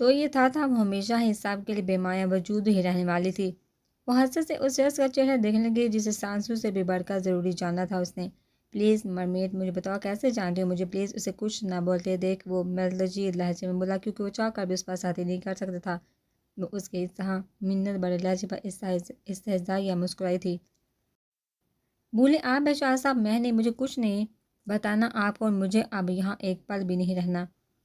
تو یہ تھا وہ ہمیشہ ہی صاحب کے لیے بے معنی وجود ہی رہنے والی تھی۔ وہ حسرت سے اس شخص کا چہرہ دیکھنے لگی جسے سانسوں سے بھی بڑھ کر ضروری جاننا تھا اس نے۔ پلیز مرمیڈ، مجھے بتاؤ کیسے جانتے ہو مجھے؟ پلیز اسے کچھ نہ بولتے دیکھ وہ ملتجی لہجے میں بولا، کیونکہ وہ چاہ کر بھی اس پر ساتھی نہیں کر سکتا تھا۔ وہ اس کے اس طرح منت بڑے لہجے پر استہزاء یا مسکرائی تھی۔ بولے آپ شاہ صاحب، میں نے مجھے کچھ نہیں بتانا آپ کو، اور مجھے اب یہاں ایک پل بھی نہیں رہنا،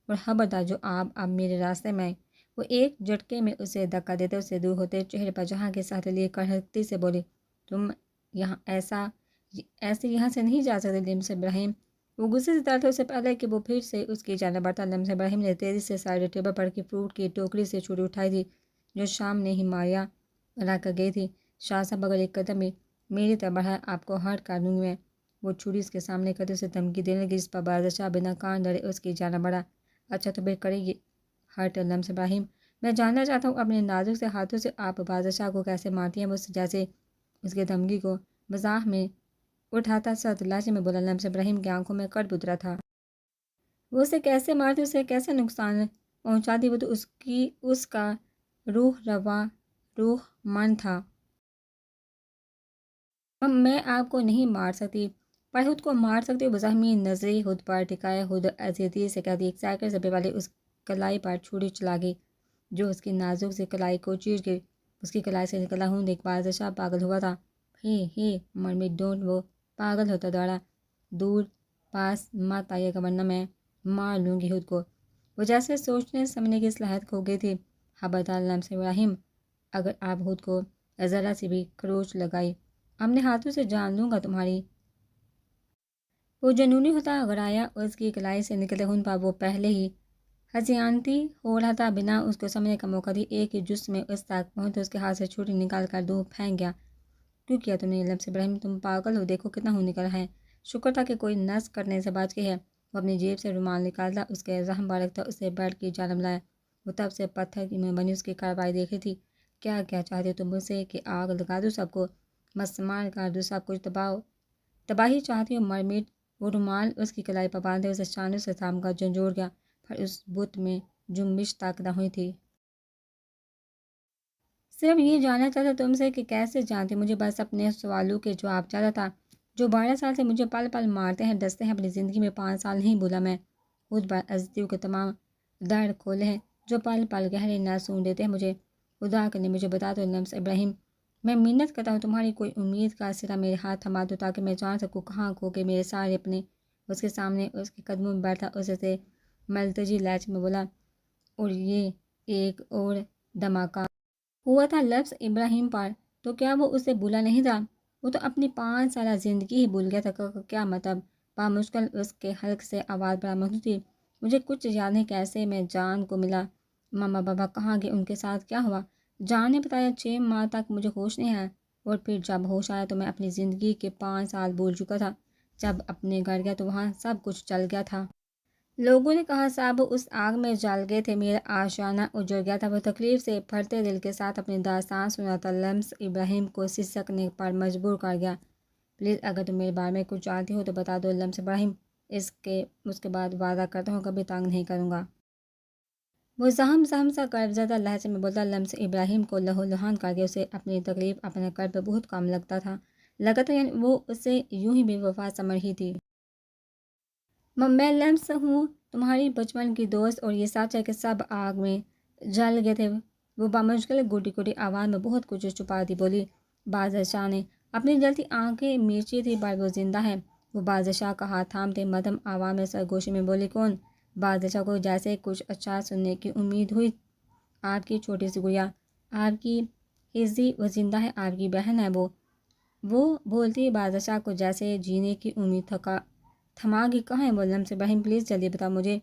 اور خبردار جو آپ اب میرے راستے میں۔ وہ ایک جھٹکے میں اسے دھکا دیتے اسے دور ہوتے چہرے پر جہاں کے ساتھ لیے کڑھتی سے بولی، تم یہاں ایسے یہاں سے نہیں جا سکتے لمس ابراہیم۔ وہ غصے سے تڑتے اس سے پہلے کہ وہ پھر سے اس کی جانب بڑھتا، لمس ابراہیم نے تیزی سے سائڈ ٹیبل پر کی فروٹ کی ٹوکری سے چھری اٹھائی تھی جو شام نے ہی ماریا رکھ کر گئی تھی۔ شاہ صاحب اگر ایک قدم بھی میری طرف بڑھا آپ کو ہرٹ کر دوں گی میں۔ وہ چھری اس کے سامنے کرتے اسے دھمکی دینے لگی، جس پر بادشاہ بنا کان دھرے اس کی جانب بڑھا۔ اچھا تو پھر کرے گی ہرٹ لمس ابراہیم؟ میں جاننا چاہتا ہوں اپنے نازک سے ہاتھوں سے آپ بادشاہ کو کیسے مارتی ہیں؟ وہ جیسے اس کے دھمکی کو مزاح میں اٹھاتا سخت لہجے میں بولا۔ لمس ابراہیم کی آنکھوں میں کڑ اترا تھا۔ وہ اسے کیسے مارتی، اسے کیسے نقصان پہنچاتی؟ وہ تو اس کا روح من تھا۔ میں آپ کو نہیں مار سکتی، پر خود کو مار سکتی ہوں۔ بزہمی نظری خود پر ٹکائے خود عزیزی سے کہتی، ایک سائیکل سے والے اس کلائی پر چھری چلا گئی جو اس کی نازک سے کلائی کو چیر گئی۔ اس کی کلائی سے نکلا ہوں ایک بادشاہ پاگل ہوا تھا۔ ہی مرمی ڈونٹ، وہ پاگل ہوتا دوڑا، دور پاس مت آئیے گا ورنہ میں مار لوں گی خود کو۔ وہ جیسے سوچنے سمجھنے کی صلاحیت کھو گئی تھی۔ خبردار لمس ابراہیم، اگر آپ خود کو ذرا سی بھی خروچ لگائی اپنے ہاتھوں سے جان لوں گا تمہاری۔ وہ جنونی ہوتا غرایا اس کی کلائی سے نکلے خون پر وہ پہلے ہی ہسیانتی ہو رہا تھا۔ بنا اس کو سمجھنے کا موقع دی ایک ہی جس میں اس تک پہنچتے اس کے ہاتھ سے چھری نکال کر دور پھینک گیا۔ کیوں کیا تم نے لمس ابراہیم؟ تم پاگل ہو، دیکھو کتنا خون نکل رہا ہے۔ شکر تھا کہ کوئی نس کٹنے سے بچ گئی ہے۔ وہ اپنی جیب سے رومال نکالتا اس کے زخم پر رکھتا اسے بیڈ کی جانب لایا۔ وہ تب سے پتھر کی میں بنی اس کی کارروائی دیکھ رہی تھی۔ کیا چاہتے تم مجھ سے کہ آگ لگا دوں سب کو، مسمار کر دوں سب کچھ، تباہی چاہتی ہو مرمیڈ؟ وہ رومال اس کی کلائی پر باندھے اسے شانوں سے تھام کر جھنجھوڑ گیا، پر اس بت میں جنبش تک نہ ہوئی تھی۔ صرف یہ جاننا چاہتا تم سے کہ کیسے جانتے مجھے، بس اپنے سوالوں کے جواب چاہتا تھا۔ جو 12 سال سے مجھے پل پل مارتے ہیں ڈستے ہیں، اپنی زندگی میں 5 سال نہیں بولا میں، خود پر عزتیوں کے تمام در کھولے ہیں جو پل پل گہرے نہ سون دیتے ہیں مجھے۔ خدا کرنے مجھے بتا دو لمس ابراہیم، میں منت کرتا ہوں تمہاری کوئی امید کا سرا میرے ہاتھ تھما دو تاکہ میں جان سکوں کہاں کھو کے میرے سارے اپنے۔ اس کے سامنے اس کے قدموں میں بیٹھا اس سے ملتجی لہجے میں بولا، اور یہ ایک اور دھماکہ ہوا تھا لمس ابراہیم پر، تو کیا وہ اسے بھولا نہیں تھا؟ وہ تو اپنی 5 سالہ زندگی ہی بھول گیا تھا۔ کیا مطلب؟ بامشکل اس کے حلق سے آواز برآمد تھی، مجھے کچھ یاد نہیں کیسے میں جان کو ملا، ماما بابا کہاں گئے، ان کے ساتھ کیا ہوا؟ جان نے بتایا 6 ماہ تک مجھے ہوش نہیں آیا، اور پھر جب ہوش آیا تو میں اپنی زندگی کے 5 سال بھول چکا تھا۔ جب اپنے گھر گیا تو وہاں سب کچھ چل گیا تھا۔ لوگوں نے کہا صاحب اس آگ میں جل گئے تھے، میرا آشیانہ اجڑ گیا تھا۔ وہ تکلیف سے پھٹتے دل کے ساتھ اپنی داستان سناتا لمس ابراہیم کو سسکنے پر مجبور کر گیا۔ پلیز اگر تم میرے بارے میں کچھ جانتی ہو تو بتا دو لمس ابراہیم، اس کے بعد وعدہ کرتا ہوں کبھی تنگ نہیں کروں گا۔ وہ زہم سا کرب زدہ لہجے میں بولتا، لمس ابراہیم کو لہو لہان کر کے اسے اپنی تکلیف اپنا کرب بہت کم لگتا تھا یعنی وہ اسے یوں ہی بے وفا سمجھ رہی تھی۔ میں لمس ہوں تمہاری بچپن کی دوست، اور یہ سچ ہے کہ سب آگ میں جل گئے تھے۔ وہ بامشکل گوٹی گوٹی آواز میں بہت کچھ چھپاتی بولی۔ بادشاہ نے اپنی جلتی آنکھیں میچی تھی، پر وہ زندہ ہے۔ وہ بادشاہ کا ہاتھ تھامتے مدھم آواز میں سرگوشی میں بولی، کون؟ بادشاہ کو جیسے کچھ اچھا سننے کی امید ہوئی۔ آپ کی چھوٹی سی گڑیا، آپ کی ہزی، وہ زندہ ہے، آپ کی بہن ہے وہ بولتی بادشاہ کو جیسے جینے کی امید تھما گئی۔ کہاں ہے وہ لمس ابراہیم؟ پلیز جلدی بتاؤ مجھے۔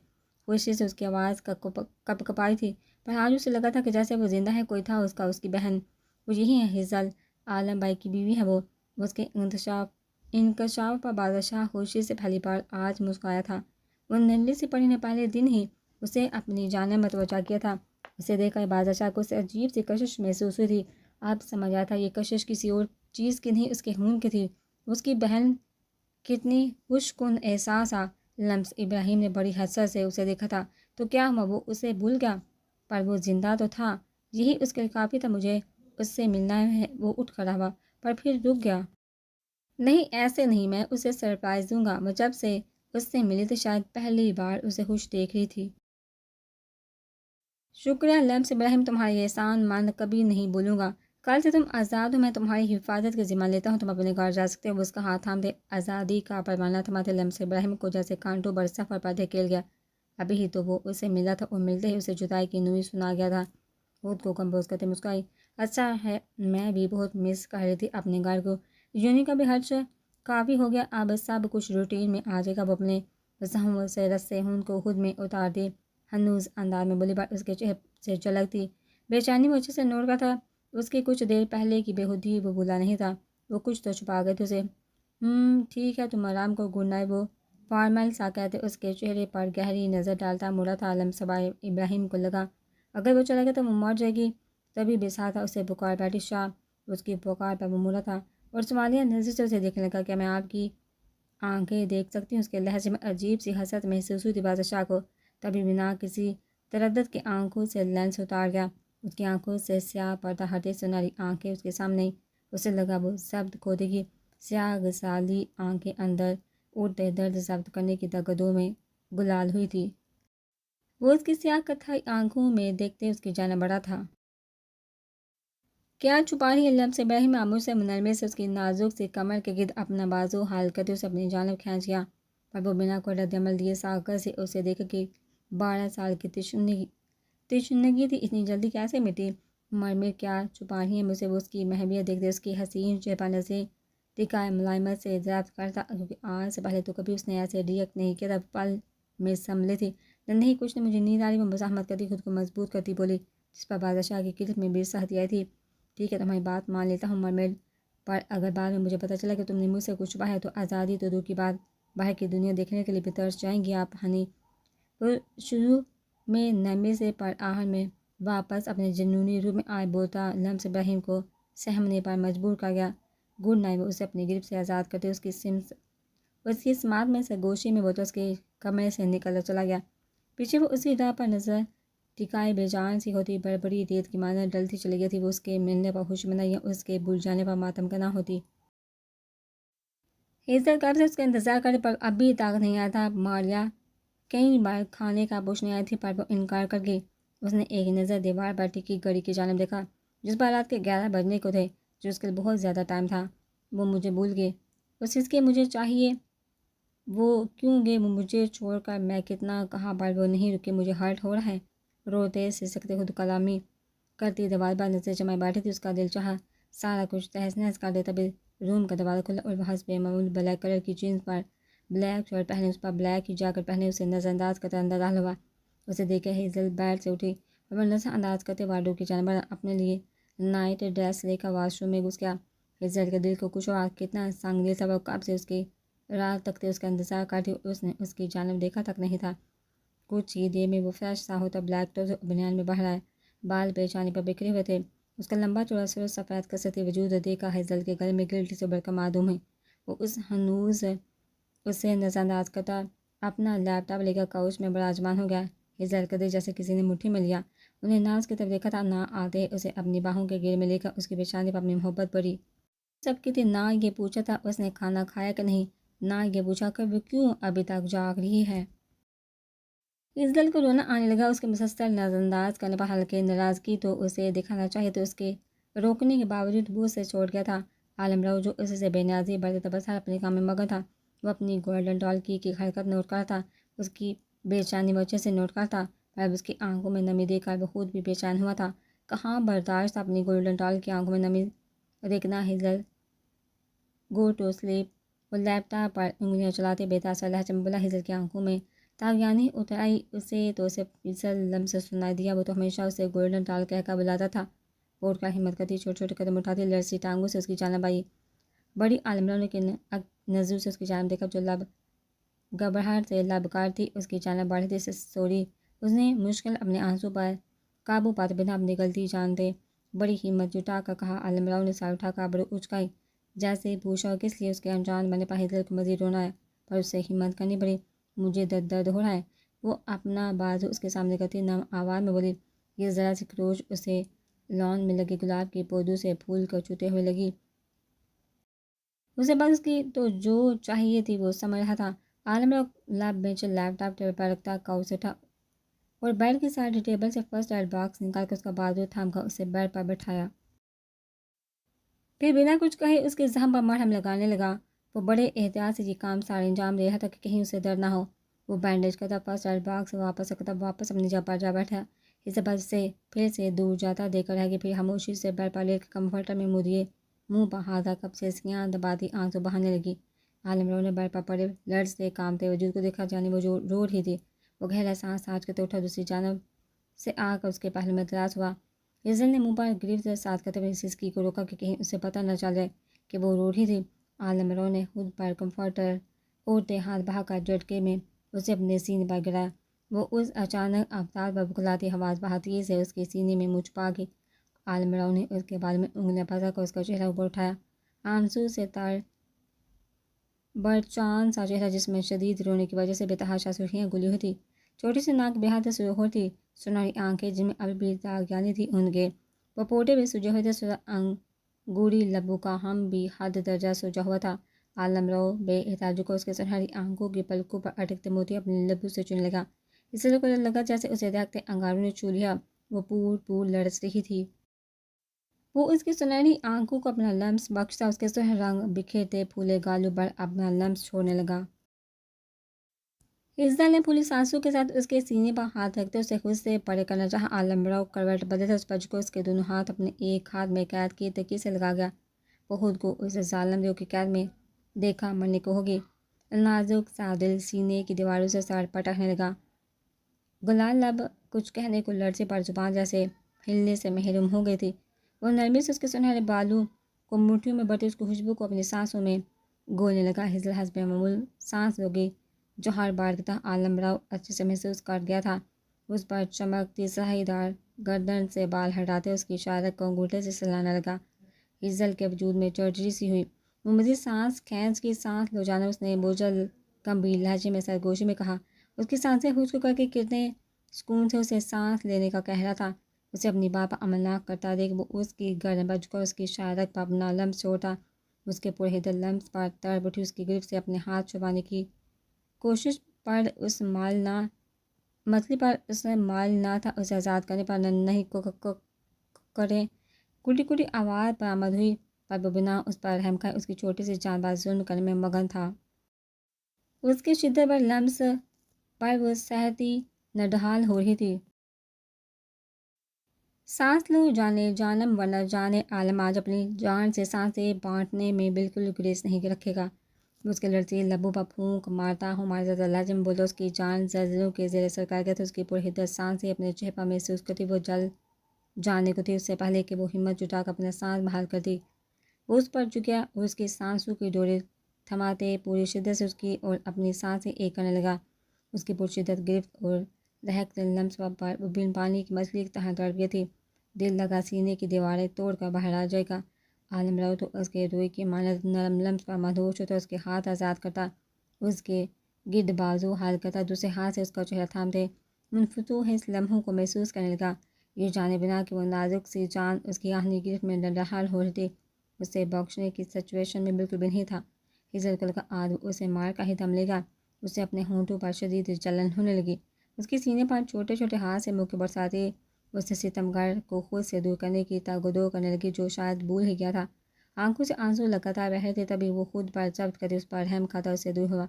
خوشی سے اس کی آواز کپ کپائی تھی، پر آج اسے لگا تھا کہ جیسے وہ زندہ ہے، کوئی تھا اس کی بہن، وہ یہی ہے ہزل عالم بھائی کی بیوی ہے وہ اس کے انکشاف پر بادشاہ خوشی سے پہلی بار آج مسکرایا تھا۔ وہ ننھی سی پری نے پہلے دن ہی اسے اپنی جانب متوجہ کیا تھا۔ اسے دیکھ کر بادشاہ کو اسے عجیب سی کشش محسوس ہوئی تھی۔ اب سمجھ آیا تھا یہ کشش کسی اور چیز کی نہیں، اس کے خون کی تھی۔ اس کی بہن، کتنی خوش کن احساس تھا۔ لمس ابراہیم نے بڑی حسرت سے اسے دیکھا تھا۔ تو کیا ہوا؟ وہ اسے بھول گیا؟ پر وہ زندہ تو تھا، یہی اس کے لیے کافی تھا۔ مجھے اس سے ملنا ہے۔ وہ اٹھ کھڑا ہوا پر پھر رک گیا۔ نہیں، ایسے نہیں، میں اسے سرپرائز دوں گا۔ میں جب سے اس سے ملی تھی شاید پہلی بار اسے خوش دیکھ رہی تھی۔ شکریہ لمس ابراہیم، تمہاری احسان مند کبھی نہیں بھولوں گا۔ کل سے تم آزاد ہو، میں تمہاری حفاظت کا ذمہ لیتا ہوں، تم اپنے گھر جا سکتے ہو۔ وہ اس کا ہاتھ تھامتے آزادی کا پروانہ تھماتے لمس ابراہیم کو جیسے کانٹوں پر سفر پر دھکیل گیا۔ ابھی ہی تو وہ اسے ملا تھا اور ملتے ہی اسے جدائی کی نوئی سنا گیا تھا۔ خود کو کمپوز کرتے مسکرائی۔ اچھا ہے، میں بھی بہت مس کر رہی تھی اپنے گھر کو۔ یونی کا بھی حرج کافی ہو گیا، اب سب کچھ روٹین میں آ جائے گا۔ وہ اپنے زحموں سے رسے ہون کو خود میں اتار دی، ہنوز انداز میں بولی، پر اس کے چہرے سے جھلکتی بے چینی وہ اچھے سے نوٹ کا تھا۔ اس کی کچھ دیر پہلے کی بے خودی وہ بھولا نہیں تھا۔ وہ کچھ تو چھپا گئے تھے اسے۔ ٹھیک ہے، تم آرام کو گڈ نائٹ، وہ فارمل سا کہتے اس کے چہرے پر گہری نظر ڈالتا مڑا تھا۔ لمس ابراہیم کو لگا اگر وہ چلا گیا تو وہ مر جائے گی۔ تبھی بے ساتھ اسے پکار بیٹھی شاہ۔ اس کی پکار پر وہ مڑا تھا اور سوالیہ نظر سے اسے دیکھنے لگا۔ کیا میں آپ کی آنکھیں دیکھ سکتی ہوں؟ اس کے لہجے میں عجیب سی حسرت محسوس ہوئی تھی بادشاہ کو۔ تبھی بنا کسی تردد کے آنکھوں سے لینس اتار گیا۔ اس کی آنکھوں سے سیاہ پردہ ہٹے، سنہری آنکھیں اس کے سامنے۔ اسے لگا وہ ضبط کھو دے گی۔ سیاہ غزالی آنکھیں اندر اٹھتے درد ضبط کرنے کی دگدوں میں گلال ہوئی تھی۔ وہ اس کی سیاہ کتھائی آنکھوں میں دیکھتے اس کی جانب بڑھا تھا۔ کیا چھپا رہی ہے؟ لمس ابراہیم معمول سے منرمے سے اس کی نازک سی کمر کے گرد اپنا بازو حال کرتے اسے اپنی جانب کھینچ گیا، پر وہ بنا کوئی رد عمل دیے ساکت سے اسے دیکھ کے 12 سال کی تشنگی تھی اتنی جلدی کیسے مٹی؟ مرمر کیا چھپا رہی ہیں مجھ سے؟ وہ اس کی محبیت دیکھتے اس کی حسین چہرے پر نظریں ٹکائے ملائمت سے ضبط کرتا، کیونکہ آج سے پہلے تو کبھی اس نے ایسے ریئیکٹ نہیں کیا تھا۔ پل میں سنبھلے تھی۔ نہیں کچھ نہیں، مجھے نیند آ رہی۔ وہ مزاحمت کرتی خود کو مضبوط کرتی بولی، جس پر بادشاہ کی کلت میں بھی سختی آئی تھی۔ ٹھیک ہے، تمہاری بات مان لیتا ہوں مرمر، پر اگر بعد میں مجھے پتہ چلا کہ تم نے مجھ سے کچھ چھپا ہے تو آزادی تو دور کی بات، باہر کی دنیا دیکھنے کے لیے بھی ترس جائیں گی آپ ہنی۔ وہ شروع میں نرمی سے پر آخر میں واپس اپنے جنونی روپ میں آئے بولتا لمس ابراہیم کو سہمنے پر مجبور کر گیا۔ گڈ نائٹ، وہ اسے اپنی گرفت سے آزاد کرتے اس کی سماعت میں سے گوشی میں بولتا اس کے کمرے سے نکل چلا گیا۔ پیچھے وہ اسی راہ پر نظر ٹکائے بے جان سی ہوتی بڑبڑی ریت کی مانند ڈلتی چلی گئی تھی۔ وہ اس کے ملنے پر خوش منا یا اس کے بھول جانے پر ماتم کرنا ہوتی۔ ہیزل کب سے اس کا انتظار کرتے پر ابھی تک نہیں آیا تھا۔ ماریا کئی بار کھانے کا پوچھنے آئی تھی پر وہ انکار کر گئی۔ اس نے ایک نظر دیوار پر ٹکی گھڑی کی جانب دیکھا جس پر رات کے 11 بجنے کو تھے، جو اس کے لیے بہت زیادہ ٹائم تھا۔ وہ مجھے بھول گئے، اس کے مجھے چاہیے وہ کیوں گئے؟ وہ مجھے چھوڑ کر، میں کتنا کہا پر وہ نہیں رکے۔ مجھے ہرٹ ہو رہا ہے۔ روتے سسکتے خود کلامی کرتی دیوار پر نظر جمائے بیٹھی تھی۔ اس کا دل چاہا سارا کچھ تہس نہس کر دے۔ تبھی روم کا دروازہ کھلا اور وہ حسب معمول بلیک کلر کی جینس پر بلیک شرٹ پہنے، اس پر بلیک ہی جیکٹ پہنے اسے نظر انداز کرتا اندر داخل ہوا۔ اسے دیکھ کے ہیزل بیڈ سے اٹھی اور وہ نظر انداز کرتے وارڈروب کی جانب بڑھا، اپنے لیے نائٹ ڈریس لے کر واش روم میں گھس گیا۔ ہیزل کے دل کو کچھ اور کتنا سنگ دل تھا۔ وہ کب سے اس کی رات تکتے اس کا انتظار کرتی اور اس نے اس کی جانب دیکھا تک نہیں تھا۔ کچھ ہی دیر میں وہ فریش سا ہوتا بلیک ٹاپ اور بنیان میں باہر آیا۔ بال پیشانی پر بکھرے ہوئے تھے۔ اس کا لمبا چوڑا سر سفید کثرتی وجود دیکھا ہیزل کے گلے میں گلٹی سے بڑھ کر معدوم ہے۔ وہ ہنوز اسے نظر انداز کرتا اپنا لیپ ٹاپ لے کر کاؤچ میں براجمان ہو گیا۔ ہیزل کا دل جیسے کسی نے مٹھی میں لیا۔ انہیں نہ اس کی طرف دیکھا تھا، نہ آتے اسے اپنی باہوں کے گھیرے میں لے کر اس کی پیشانی پر اپنی محبت بڑھی سب کی تھی۔ نہ یہ پوچھا تھا اس نے کھانا کھایا کہ نہیں، نہ یہ پوچھا کہ وہ کیوں ابھی تک جاگ رہی ہے۔ ہیزل کو رونا آنے لگا۔ اس کے مسلسل نظر انداز کرنے پر ہلکی ناراضگی تو اسے دکھانا چاہیے تو اس کے روکنے کے باوجود وہ اسے چھوڑ گیا تھا۔ عالمرو جو اس سے بے نیازی برتے تبصرہ اپنے کام میں مگن تھا، وہ اپنی گولڈن ڈال کی حرکت نوٹ کرتا تھا، اس کی بے چینی وہ اچھے سے نوٹ کرتا، پر اس کی آنکھوں میں نمی دیکھ کر وہ خود بھی بے چین ہوا تھا۔ کہاں برداشت تھا اپنی گولڈن ڈال کی آنکھوں میں نمی دیکھنا۔ ہیزل گو ٹو سلیپ، وہ لیپ ٹاپ پر انگلیاں چلاتے بے تاثر لہجے میں بولا۔ ہیزل کی آنکھوں میں تاغیانی اتر آئی۔ اسے تو اسے فیصل لمس سنائی دیا، وہ تو ہمیشہ اسے گولڈن ڈال کہہ کر بلاتا تھا۔ اٹھ کر ہمت کرتی چھوٹے چھوٹے قدم اٹھاتی لرزتی ٹانگوں سے اس کی جانب آئی۔ بڑی عالمرو نے نظروں سے اس کی جانب دیکھا جو لب گھبراہٹ سے لبکار تھی، اس کی جانب بڑھی تھی۔ سوری، اس نے مشکل اپنے آنسو پر قابو پاتے بنا اپنی غلطی جانتے بڑی ہمت جٹا کر کہا۔ عالمرو نے سر اٹھا کر ابرو اچکائی جیسے پوچھا کس لیے؟ اس کے انجان بننے پر ہیزل کو مزید رونا ہے، پر اسے ہمت کرنی پڑی۔ مجھے درد ہو رہا ہے، وہ اپنا بازو اس کے سامنے کرتی نم آواز میں بولی۔ یہ ذرا سی خروش اسے لان میں لگے گلاب کے پودوں سے پھول کر چھوتے ہوئے لگی۔ اسے بس کی تو جو چاہیے تھی وہ سمجھ رہا تھا۔ عالم راؤ لیب بینچ لیپ ٹاپ ٹیبل پر رکھتا کاؤس اٹھا اور بیڈ کی سائڈ ٹیبل سے فرسٹ ایڈ باکس نکال کر اس کا بازو تھام کر اسے بیڈ پر بٹھایا۔ پھر بنا کچھ کہے اس کے زخم پر مرہم لگانے لگا۔ وہ بڑے احتیاط سے یہ کام سارے انجام دے رہا تھا کہ کہیں اسے درد نہ ہو۔ وہ بینڈیج کرتا فرسٹ ایڈ باکس سے واپس رکھتا، واپس اپنی جگہ پر جا بیٹھا۔ اسے بس سے پھر سے دور جاتا دیکھ کر رہ گئی، پھر خاموشی سے بیڈ پر لیٹ کے کمفرٹر میں منہ دیے منہ پر ہاتھ رکھ کب سے سیاں دباتی آنکھ سے بہانے لگی۔ عالم راؤ نے بیڈ پر پڑے لرز سے کامتے وجود کو دیکھا، جانے وہ جو رو رہی تھی۔ وہ گہرا سانس سانچ کرتے اٹھا، دوسری جانب سے آ کر اس کے پہلو میں دراز ہوا۔ عزل نے منہ پر گرفت ساتھ کرتے ہوئے سسکی کو روکا کہ کہیں اسے پتہ نہ چل جائے کہ وہ رو رہی تھی۔ عالم راؤ نے خود پر کمفرٹر اوڑھتے ہاتھ بہا کر جھٹکے میں اسے اپنے سینے پر گرایا۔ وہ اس اچانک آفتاب پر بکھلاتی آواز بہت تیز سے اس کے سینے میں منہ چھپا گئی۔ عالم راؤ نے اس کے بال میں انگلیاں پھنسا کر اس کا چہرہ اوپر اٹھایا، آنسو سے تر برچان سا چہرہ جس میں شدید رونے کی وجہ سے بے تحاشا سرخیاں گلی ہوئی تھی، چھوٹی سی ناک بےحد سرخ تھی، سنہری آنکھیں جن میں ابھی بھی داغیانی تھی ان کے پپوٹے بھی سجے ہوئے تھے، انگوری لبوں کا ہم بھی حد درجہ سجا ہوا تھا۔ عالم راؤ بے احتیاط کو اس کے سنہری آنکھوں کی پلکوں پر اٹکتے موتی اپنے لبوں سے چننے لگا۔ اسے کو لگا جیسے اسے دیکھتے انگاروں نے چھو لیا۔ وہ پور پور لرز رہی تھی۔ وہ اس کی سنہری آنکھوں کو اپنا لمس بخشتا، اس کے سرخ رنگ بکھیرتے پھولے گالوں پر اپنا لمس چھوڑنے لگا۔ عزل نے پھولی سانسوں کے ساتھ اس کے سینے پر ہاتھ رکھتے اسے خود سے پرے کرنا چاہا۔ عالم راؤ کروٹ بدلتا اس پر جھکا، اس کے دونوں ہاتھ اپنے ایک ہاتھ میں قید کیے تکیے سے لگا گیا۔ وہ خود کو اس ظالم دیو کی قید میں دیکھا مرنے کو ہوگی۔ نازک سا دل سینے کی دیواروں سے سر پٹکنے لگا۔ گلال لب کچھ کہنے کو لرزے پر زبان جیسے ہلنے سے محروم ہو گئی تھی۔ وہ نرمی سے اس کے سنہرے بالوں کو مٹھیوں میں بڑھتی اس کی خوشبو کو اپنی سانسوں میں گولنے لگا۔ عزل حسب معمول سانس روکی جو ہر بار کی طرح عالم راؤ اچھے سے محسوس کر گیا تھا۔ اس پر چمکتی سہی دار گردن سے بال ہٹاتے اس کی شارک کو انگوٹھے سے سلانے لگا۔ عزل کے وجود میں چرچری سی ہوئی۔ وہ مزید سانس کھینچ کی سانس لو جانا اس نے بوجھل گمبھیر لہجے میں سرگوشی میں کہا۔ اس کی سانسیں خشک کر کے کتنے سکون سے اسے سانس لینے کا کہہ رہا تھا۔ اسے اپنی بات پر عمل نہ کرتا دیکھ وہ اس کی گردن پر جھکا اس کی شارک پر اپنا لمس چھوڑتا۔ اس کے پرہدر لمس پر تڑپ اٹھی، اس کی گرفت سے اپنے ہاتھ چھڑوانے کی کوشش پر اس مال نہ تھا، اسے آزاد کرنے پر نہیں کریں کٹی کٹی آواز برآمد ہوئی، پر وہ بنا اس پر رحم کھائے اس کی چھوٹی سی جان پر ظلم کرنے میں مگن تھا۔ اس کے شدت پر لمس پر وہ سہتی نڈھال ہو رہی تھی۔ سانس لو جانے جانم ورنہ جانے عالم آج اپنی جان سے سانسیں بانٹنے میں بالکل گریز نہیں رکھے گا۔ اس کے لڑزے لبوں پر پھونک مارتا ہمارا زیادہ لہجے میں بولا، اس کی جان زلزلوں کے زیر اثر کر گیا تھا۔ اس کی پرہدر سانسیں اپنے چہرے پر محسوس کرتی وہ جل جانے کو تھی، اس سے پہلے کہ وہ ہمت جٹا کر اپنا سانس بحال کرتی۔ وہ اس پر جھک گیا اور اس کی سانسوں کی ڈوریں تھماتے پوری شدت سے اس کی اور اپنی سانسیں ایک کرنے لگا۔ اس کی پرشدت گرفت اور رہکتے لمس پر وہ بن پانی کی مچھلی کی طرح تڑپ گئی تھی، دل لگا سینے کی دیواریں توڑ کر باہر آ جائے گا۔ عالم راؤ تو اس کے روئی کی مانند نرم لمس پر مدہوش ہوتا، اس کے ہاتھ آزاد کرتا، اس کے گرد بازو حل کرتا، دوسرے ہاتھ سے اس کا چہرہ تھامتے منفتوح لمحوں کو محسوس کرنے لگا، یہ جانے بنا کہ وہ نازک سی جان اس کی آہنی گرفت میں نڈھال ہو رہی تھی۔ اسے بخشنے کی سچویشن میں بالکل بھی نہیں تھا۔ عزت کو لگا آج وہ اسے مار کا ہی دم لے گا۔ اسے اپنے ہونٹوں پر شدید جلن ہونے لگی۔ اس کے سینے پر چھوٹے چھوٹے ہاتھ سے منہ کے برساتی اس ستمگر کو خود سے دور کرنے کی تگ کرنے لگی جو شاید بھول ہی گیا تھا۔ آنکھوں سے آنسو لگاتار بہہ رہے تھے، تبھی وہ خود پر ضبط کرتے اس پر رحم کھاتا اس سے دور ہوا۔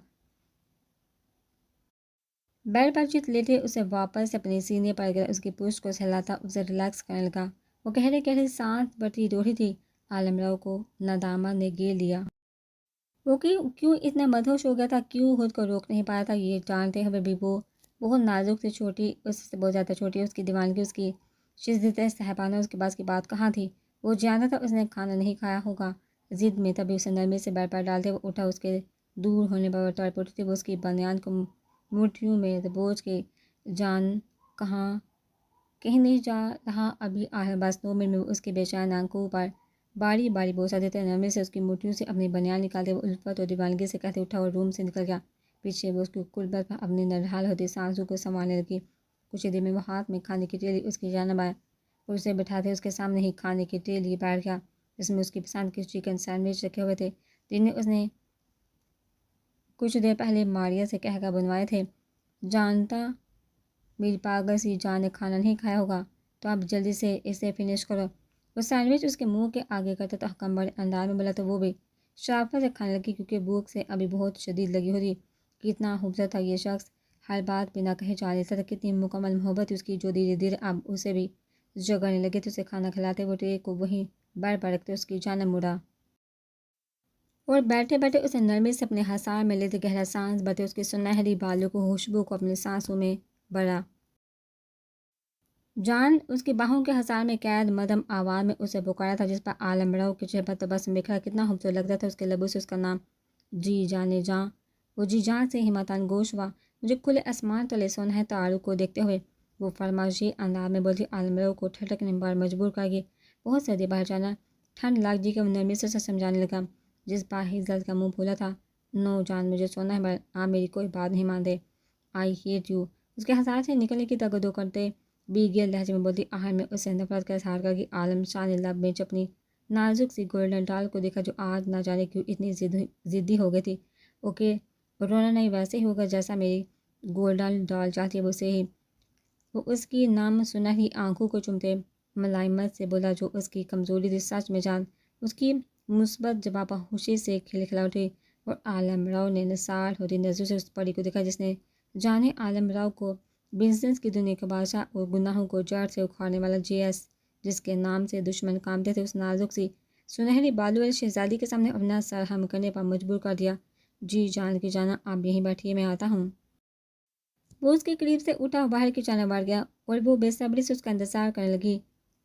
بیڈ پر چت لیٹے اسے واپس اپنے سینے پر گرا، اس کی پشت کو سہلاتا اسے ریلیکس کرنے لگا۔ وہ گہرے گہرے سانس بھرتی رو رہی تھی۔ عالم راؤ کو ندامت نے گھیر لیا۔ وہ کیوں اتنا مدہوش ہو گیا تھا، کیوں خود کو روک نہیں پایا تھا، یہ جانتے ہوئے بھی وہ بہت نازک سے چھوٹی، اس سے بہت زیادہ چھوٹی، اس کی دیوانگی، اس کی شدت صاحبانہ، اس کے پاس کی بات کہاں تھی۔ وہ جانتا تھا اس نے کھانا نہیں کھایا ہوگا ضد میں، تبھی اسے نرمی سے بیڈ پر ڈالتے وہ اٹھا، اس کے دور ہونے پر وہ تڑپ اٹھی تھی۔ وہ اس کی بنیان کو مٹھیوں میں دبوچ کے جان کہیں نہیں جا رہا ابھی آخر بس 2 منٹ میں اس کی بے چین آنکھوں پر باری باری بوسہ دیتے، نرمی سے اس کی مٹھیوں سے اپنی بنیان نکالتے وہ الفت اور دیوانگی سے کہتے اٹھا اور روم سے نکل گیا۔ پیچھے وہ اس کی قربت پر اپنی نڈھال ہوتی سانسوں کو سنوارنے لگی۔ کچھ ہی دیر میں وہ ہاتھ میں کھانے کی ٹیلی اس کی جانب آیا اور اسے بٹھاتے اس کے سامنے ہی کھانے کی ٹیلی بیٹھ گیا جس میں اس کی پسند کے چکن سینڈوچ رکھے ہوئے تھے جنہیں اس نے کچھ دیر پہلے ماریا سے کہہ کر بنوائے تھے۔ جانتا میری پاگل سی جان نے کھانا نہیں کھایا ہوگا تو آپ جلدی سے اسے فنش کرو۔ وہ سینڈوچ اس کے منہ کے آگے کرتا تو حکم بڑے انداز میں بولا تو وہ بھی شرافت سے کھانے لگی کیونکہ بھوک سے ابھی بہت شدید لگی ہوتی۔ کتنا خوبصورت تھا یہ شخص، ہر بات بنا کہے چال لیتا تھا، کتنی مکمل محبت اس کی جو دھیرے دھیرے اب اسے بھی جگڑنے لگے تھے۔ اسے کھانا کھلاتے وہ ٹرے کو وہیں بڑھ پڑ رکھتے اس کی جانب مڑا اور بیٹھے بیٹھے اسے نرمی سے اپنے حصار میں لیتے گہرا سانس بھرتے اس کے سنہری بالوں کو خوشبو کو اپنی سانسوں میں بھرا۔ جان اس کی باہوں کے حصار میں قید مدھم آواز میں اسے پکارا تھا جس پر عالم راؤ کے چہرے پر تبسم بکھرا۔ کتنا خوبصورت لگتا تھا اس کے لبوں سے اس کا نام جی جانے جاں۔ وہ جی جان سے ہمتان گوش ہوا مجھے کھلے آسمان تلے سنہرے تاروں کو دیکھتے ہوئے وہ فرمائشی انداز میں بولتی۔ عالم راؤ کو ٹھٹکنے پر مجبور کر کے بہت سردی باہر جانا ٹھنڈ لگ جی کے وہ نرمی سے سمجھانے لگا جس پر ہزل کا منہ پھولا تھا۔ نو جان مجھے سونا ہے پر آپ میری کوئی بات نہیں مانتے۔ آئی ہیٹ یو اس کے حصار سے نکلنے کی تگدو کرتے بیگل لہجے میں بولتی۔ آخر میں اسے نفرت کا اظہار کر کے عالم شاہ نے لب میں اپنی نازک سی گولڈن ڈال کو دیکھا جو آج نہ جانے کیوں اتنی ضدی ہو گئی تھی۔ اوکے رونا نہیں، ویسے ہی ہوگا جیسا میری گولڈن ڈال چاہتی ہے ویسے ہی۔ وہ اس کی نم سنہری آنکھوں کو چومتے ملائمت سے بولا جو اس کی کمزوری تھی۔ سچ میں جان اس کی مثبت جواب پر خوشی سے کھلکھلا اٹھی اور عالم راؤ نے نثار ہوتی نظروں سے اس پری کو دیکھا جس نے جانے عالم راؤ کو بزنس کی دنیا کا بادشاہ اور گناہوں کو جڑ سے اکھاڑنے والا جس کے نام سے دشمن کامتے تھے اس نازک سی سنہری بالوں والی شہزادی کے سامنے اپنا سر ہم کرنے پر مجبور کر دیا۔ جی جان کی جانا آپ یہیں بیٹھیے میں آتا ہوں۔ وہ اس کے قریب سے اٹھا اور باہر کی جانب بڑھ گیا اور وہ بے صبری سے اس کا انتظار کرنے لگی۔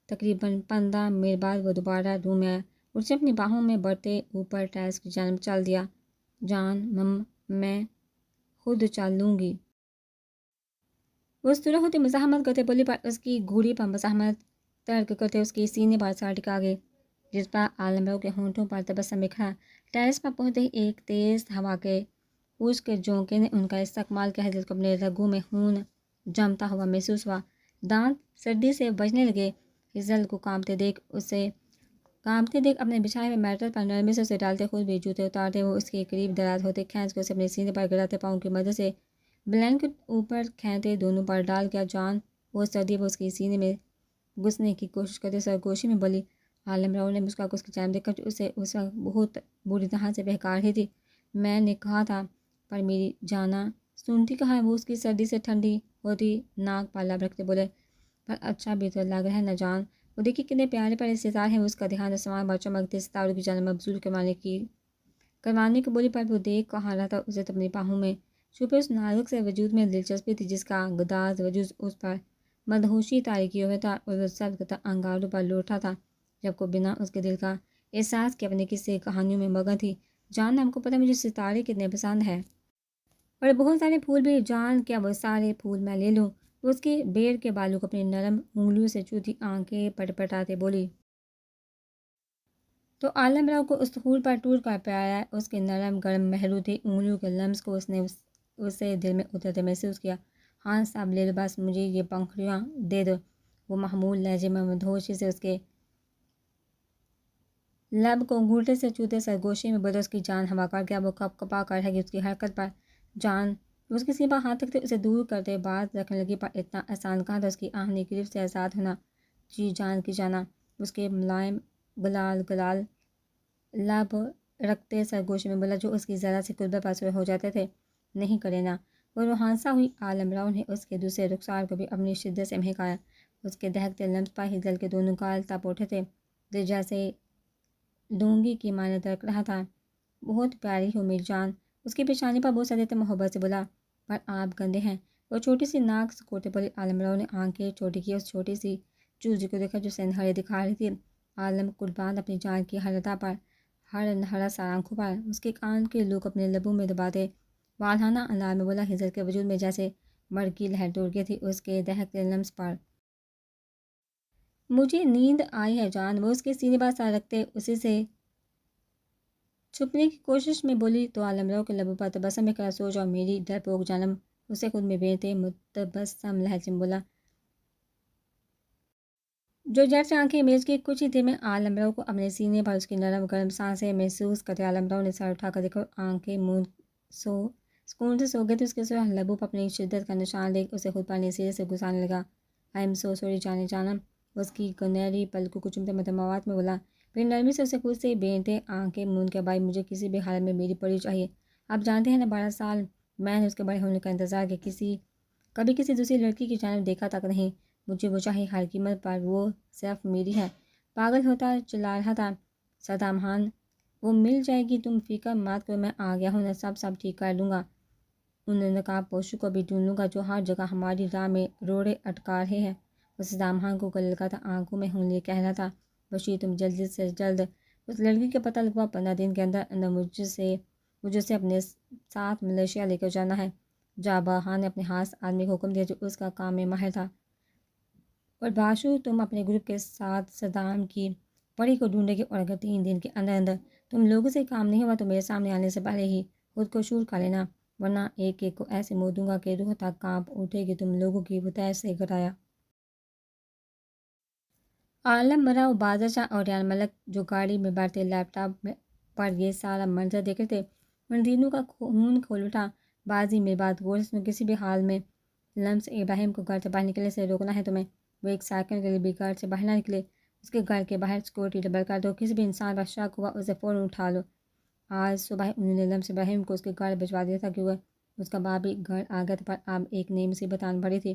تقریباً 15 منٹ بعد وہ دوبارہ روم میں آیا اور اسے اپنی باہوں میں بڑھتے اوپر ٹیرس کی جانب چل دیا۔ جان میں خود چل لوں گی۔ وہ اس طرح ہوتی مزاحمت کرتے بولی پر اس کی گھوڑی پر مزاحمت ترک کرتے اس کی سینے پر سر ٹکا گئے جس پر عالم راؤ کے ہونٹوں پر تبسم بکھرا۔ ٹیرس پر پہنچتے ہی ایک تیز ہوا کے خشک جھونکے نے ان کا استقبال کیا۔ حضرت کو اپنے رگوں میں خون جمتا ہوا محسوس ہوا، دانت سردی سے بجنے لگے۔ ہزل کو کانپتے دیکھ اپنے بچھائے ہوئے میٹر پر نرمی سے اسے ڈالتے خود بھی جوتے اتارتے وہ اس کے قریب دراز ہوتے کھینچ کر اسے اپنے سینے پر گراتے پاؤں کی مدد سے بلینکٹ اوپر کھینچتے دونوں پر ڈال کیا۔ جان وہ سردی وہ اس کے سینے میں گھسنے کی کوشش کرتے سرگوشی میں بولی۔ عالم راؤ نے مسکرا کر اس کی جانب دیکھا جو اسے اس وقت بہت بری طرح سے بہکا رہی تھی۔ میں نے کہا تھا پر میری جانا سنتی کہاں ہے؟ وہ اس کی سردی سے ٹھنڈی ہوتی ناک پر لب رکھتے بولے۔ پر اچھا بھی تو لگ رہا ہے نہ جان، وہ دیکھیے کتنے پیارے پیارے ستارے ہیں۔ وہ اس کا دھیان آسمان پر چمکتے ستاروں کی جانب مبذول کروانے کو بولی پر وہ دیکھ کہاں رہا تھا۔ اسے اپنی باہوں میں چھپے اس نازک سے وجود میں دلچسپی تھی جس کا گداز وجود اس پر مدہوشی طاری کیے ہوئے تھا اور وہ صدقتا انگاروں پر لوٹا تھا جب کو بنا اس کے دل کا احساس کے اپنے قصے کہانیوں میں مگن تھی۔ جان ہم کو پتہ مجھے ستارے کتنے پسند ہے اور بہت سارے پھول بھی۔ جان کیا وہ سارے پھول میں لے لوں؟ وہ اس کے بیر کے بالوں کو اپنی نرم انگلیوں سے چوتی آنکھیں پٹپٹاتے بولی۔ تو عالم راؤ کو اس پھول پر ٹور کر پیارا اس کے نرم گرم محروتی انگلیوں کے لمس کو اس نے اسے دل میں اترتے محسوس کیا۔ ہاں صاحب لے لو، بس مجھے یہ پنکھڑیاں دے دو۔ وہ محمول لہجے میں مدہوشی سے اس کے لب کو انگوٹھے سے چوتے سرگوشی میں بولا۔ اس کی جان ہوا کر گیا، وہ کپ کپا کر رہ گئی اس کی حرکت پر۔ جان اس کے سینے پر ہاتھ رکھتے اسے دور کرتے بات رکھنے لگی پر اتنا آسان کہاں تھا اس کی آہنی گرفت سے آزاد ہونا۔ جی جان کی جانا اس کے ملائم گلال لب رکھتے سرگوشی میں بولا جو اس کی ذرا سی قربت پر ہو جاتے تھے۔ نہیں کرے نا؟ وہ روحانسا ہوئی۔ عالم راؤ نے اس کے دوسرے رخسار کو بھی اپنی شدت سے مہکایا۔ اس کے دہکتے لمس پر ہزل کے دونوں گال تپ اٹھے تھے جو جیسے ڈونگی کی مانند تڑک رہا تھا۔ بہت پیاری ہو میری جان، اس کی پیشانی پر بوسہ دیتے محبت سے بولا۔ پر آپ گندے ہیں، وہ چھوٹی سی ناک سکوڑتے بولی۔ عالم راؤ نے آنکھیں چھوٹی کی اس چھوٹی سی چوزی کو دیکھا جو سنہرے دکھا رہی تھی۔ عالم قربان اپنی جان کی ہر ادا پر، ہر نہرا سار آنکھوں پر اس کے کان کے لوگ اپنے لبوں میں دباتے والہانہ انداز میں بولا۔ ہزل کے وجود میں جیسے برقی لہر دوڑ گئی تھی اس کے دہکتے لمس پر۔ مجھے نیند آئی ہے جان، وہ اس کے سینے پر سر رکھتے اسی سے چھپنے کی کوشش میں بولی۔ تو عالم راؤ کے لبوں پر تبسم بکھرا۔ سو جاؤ میری ڈرپوک جانم، اسے خود میں بیٹے متبسم لہجے میں بولا، جو جٹ سے آنکھیں میچ کی کچھ ہی دیر میں عالمرو کو اپنے سینے پر اس کی نرم گرم سانسیں محسوس کرتے عالمرو نے سر اٹھا کر دیکھا اور آنکھیں مون سکون سے سو گئے تھے۔ اس کے سر لبوں پر اپنی شدت کا نشان دیکھ اسے خود پر نصیحت سے گزارنے لگا۔ آئی ایم سو سوری جانے جانا، اس کی گنہری پلکوں کو چومتے متموات میں بولا، پھر نرمی سے اسے خود سے بینتے آنکھیں مون کے، بھائی مجھے کسی بھی حالت میں میری پری چاہیے۔ آپ جانتے ہیں نا 12 سال میں نے اس کے بڑے ہونے کا انتظار کیا، کبھی کسی دوسری لڑکی کی جانب دیکھا تک نہیں۔ مجھے وہ چاہیے ہر قیمت پر، وہ صرف میری ہے۔ پاگل ہوتا چلا رہا تھا صدام خان، وہ مل جائے گی، تم فکر مت کرو، میں آ گیا ہوں نا، سب ٹھیک کر لوں گا۔ ان نقاب پوشوں کو بھی ڈھونڈ لوں گا جو ہر جگہ ہماری راہ میں روڑے اٹکا رہے ہیں۔ وہ صدام خان کو گلے لگا تھا، آنکھوں میں ہوں لیے کہہ رہا تھا، بشیر تم جلد سے جلد اس لڑکی کا پتہ لگوا، 15 دن کے اندر اندر مجھے اسے اپنے ساتھ ملیشیا لے کر جانا ہے۔ جابر خان نے اپنے خاص آدمی کو حکم دیا جو اس کا کام میں ماہر تھا، اور باشو تم اپنے گروپ کے ساتھ صدام کی پری کو ڈھونڈے گی، اور اگر 3 دن کے اندر اندر تم لوگوں سے کام نہیں ہوا تو میرے سامنے آنے سے پہلے ہی خود کو شور کر لینا، ورنہ ایک ایک کو ایسے منہ دوں گا کہ روح تک کانپ اٹھے گی تم لوگوں کی بتائے سے گرایا۔ عالم مرا بادشاہ اور ریان ملک جو گاڑی میں بیٹھتے لیپ ٹاپ پر یہ سارا منظر دیکھ رہے تھے، ان دنوں کا خون کھول اٹھا۔ بازی میں بات غور سے کسی بھی حال میں لمس ابراہیم کو گھر سے باہر نکلنے سے روکنا ہے تمہیں، وہ ایک سیکنڈ کے لیے بھی گھر سے باہر نہ نکلے، اس کے گھر کے باہر سیکورٹی ڈبل کر دو، کسی بھی انسان پر شک ہوا اسے فوراً اٹھا لو۔ آج صبح انہوں نے لمس ابراہیم کو اس کے گھر بھجوا دیا تھا کیونکہ اس کا باپ بھی گھر آ گیا تھا، پر اب ایک نئی مصیبت آن پڑی تھی۔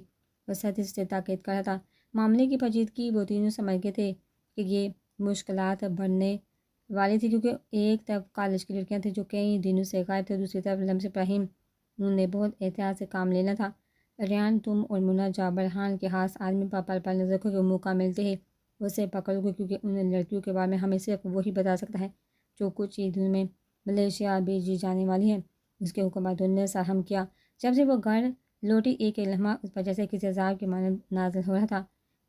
وہ سختی سے تاکید کر رہا تھا، معاملے کی پیچیدگی وہ تینوں سمجھ گئے تھے کہ یہ مشکلات بڑھنے والی تھی، کیونکہ ایک طرف کالج کی لڑکیاں تھیں جو کئی دنوں سے غائب تھے، دوسری طرف لمس ابراہیم، انہوں نے بہت احتیاط سے کام لینا تھا۔ ریان تم اور منى جابر خان کے خاص آدمی پر پل پل نظر رکھو کہ موقع ملتے ہی اسے پکڑ لو، کیونکہ ان لڑکیوں کے بارے میں ہمیں صرف وہی بتا سکتا ہے جو کچھ ہی دنوں میں ملیشیا بھیجی جانے والی ہے۔ اس کے حکم پر نے سرہم کیا۔ جب سے وہ گھر لوٹی ایک لمحہ اس پر جیسے کسی عذاب کے مانند نازل ہو رہا تھا،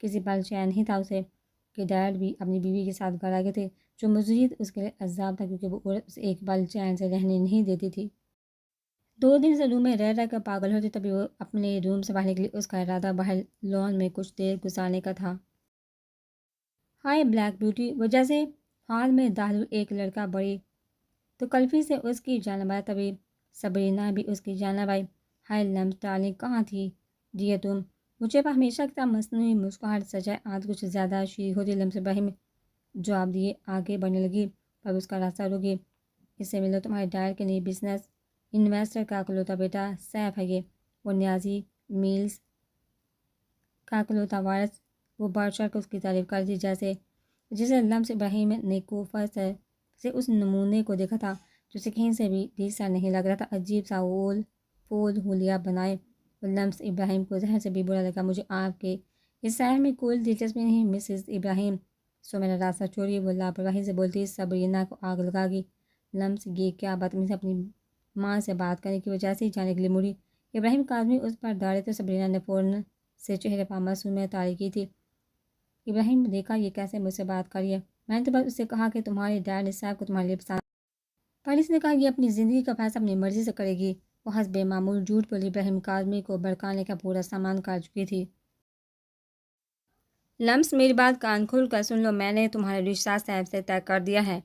کسی پل چین نہیں تھا اسے کہ ڈیڈ بھی اپنی بیوی کے ساتھ گھر آ گئے تھے، جو مزید اس کے لیے عذاب تھا کیونکہ وہ عورت اسے ایک پل چین سے رہنے نہیں دیتی تھی۔ 2 دن سے روم میں رہ کر پاگل ہوتی، تبھی وہ اپنے روم سے باہر نکلی۔ اس کا ارادہ باہر لان میں کچھ دیر گزارنے کا تھا۔ ہائے بلیک بیوٹی، وہ جیسے حال میں داخل ایک لڑکا بڑی تکلفی سے اس کی جانب آیا، تبھی صبرینا بھی اس کی جانب آئی۔ ہائے لمس ڈارلنگ، کہاں تھی ڈیئر تم؟ مجھے پر ہمیشہ کی طرح مصنوعی مسکراہٹ سجائے آج کچھ زیادہ شیریں ہوتی۔ لمس ابراہیم جواب دیے آگے بڑھنے لگی، پر اس کا راستہ رک گئی۔ اس سے ملو، تمہارے ڈیڈ کے نئی بزنس انویسٹر کا اکلوتا بیٹا سیف ہے یہ، اور نیازی میلز کا اکلوتا وارث۔ وہ بڑھ چڑھ کر اس کی تعریف کر دی، جسے لمس ابراہیم نے کوفہ سے اس نمونے کو دیکھا تھا جو اسے کہیں سے بھی دوسرا نہیں لگ رہا تھا، عجیب سا پھول ہولیا بنائے۔ اور لمس ابراہیم کو زہر سے بھی برا لگا، مجھے آپ کے اس شہر میں کوئی دلچسپی نہیں مسز ابراہیم، سو میرا راستہ چھوڑیے، وہ لاپرواہی سے بولتی صبرینا کو آگ لگا گی۔ لمس یہ کیا بدتمیزی، اپنی ماں سے بات کرنے کی وجہ سے ہی جانے کے لیے مڑی۔ ابراہیم کا آدمی اس پر داڑے تھے، صبرینا نے فوراً سے چہرے پر معصومیت طاری کی تھی۔ ابراہیم دیکھا یہ کیسے مجھ سے بات کری ہے، میں نے تو بس اس سے کہا کہ تمہارے ڈیڈ نے صاحب کو تمہارے لیے پسند، پر اس نے کہا یہ اپنی زندگی کا فیصلہ اپنی مرضی سے کرے گی۔ وہ حسب معمول جھوٹ بولی، ابراہیم کا آدمی کو بھڑکانے کا پورا سامان کر چکی تھی۔ لمس میری بات کان کھول کر سن لو، میں نے تمہارے رشتہ صاحب سے طے کر دیا ہے،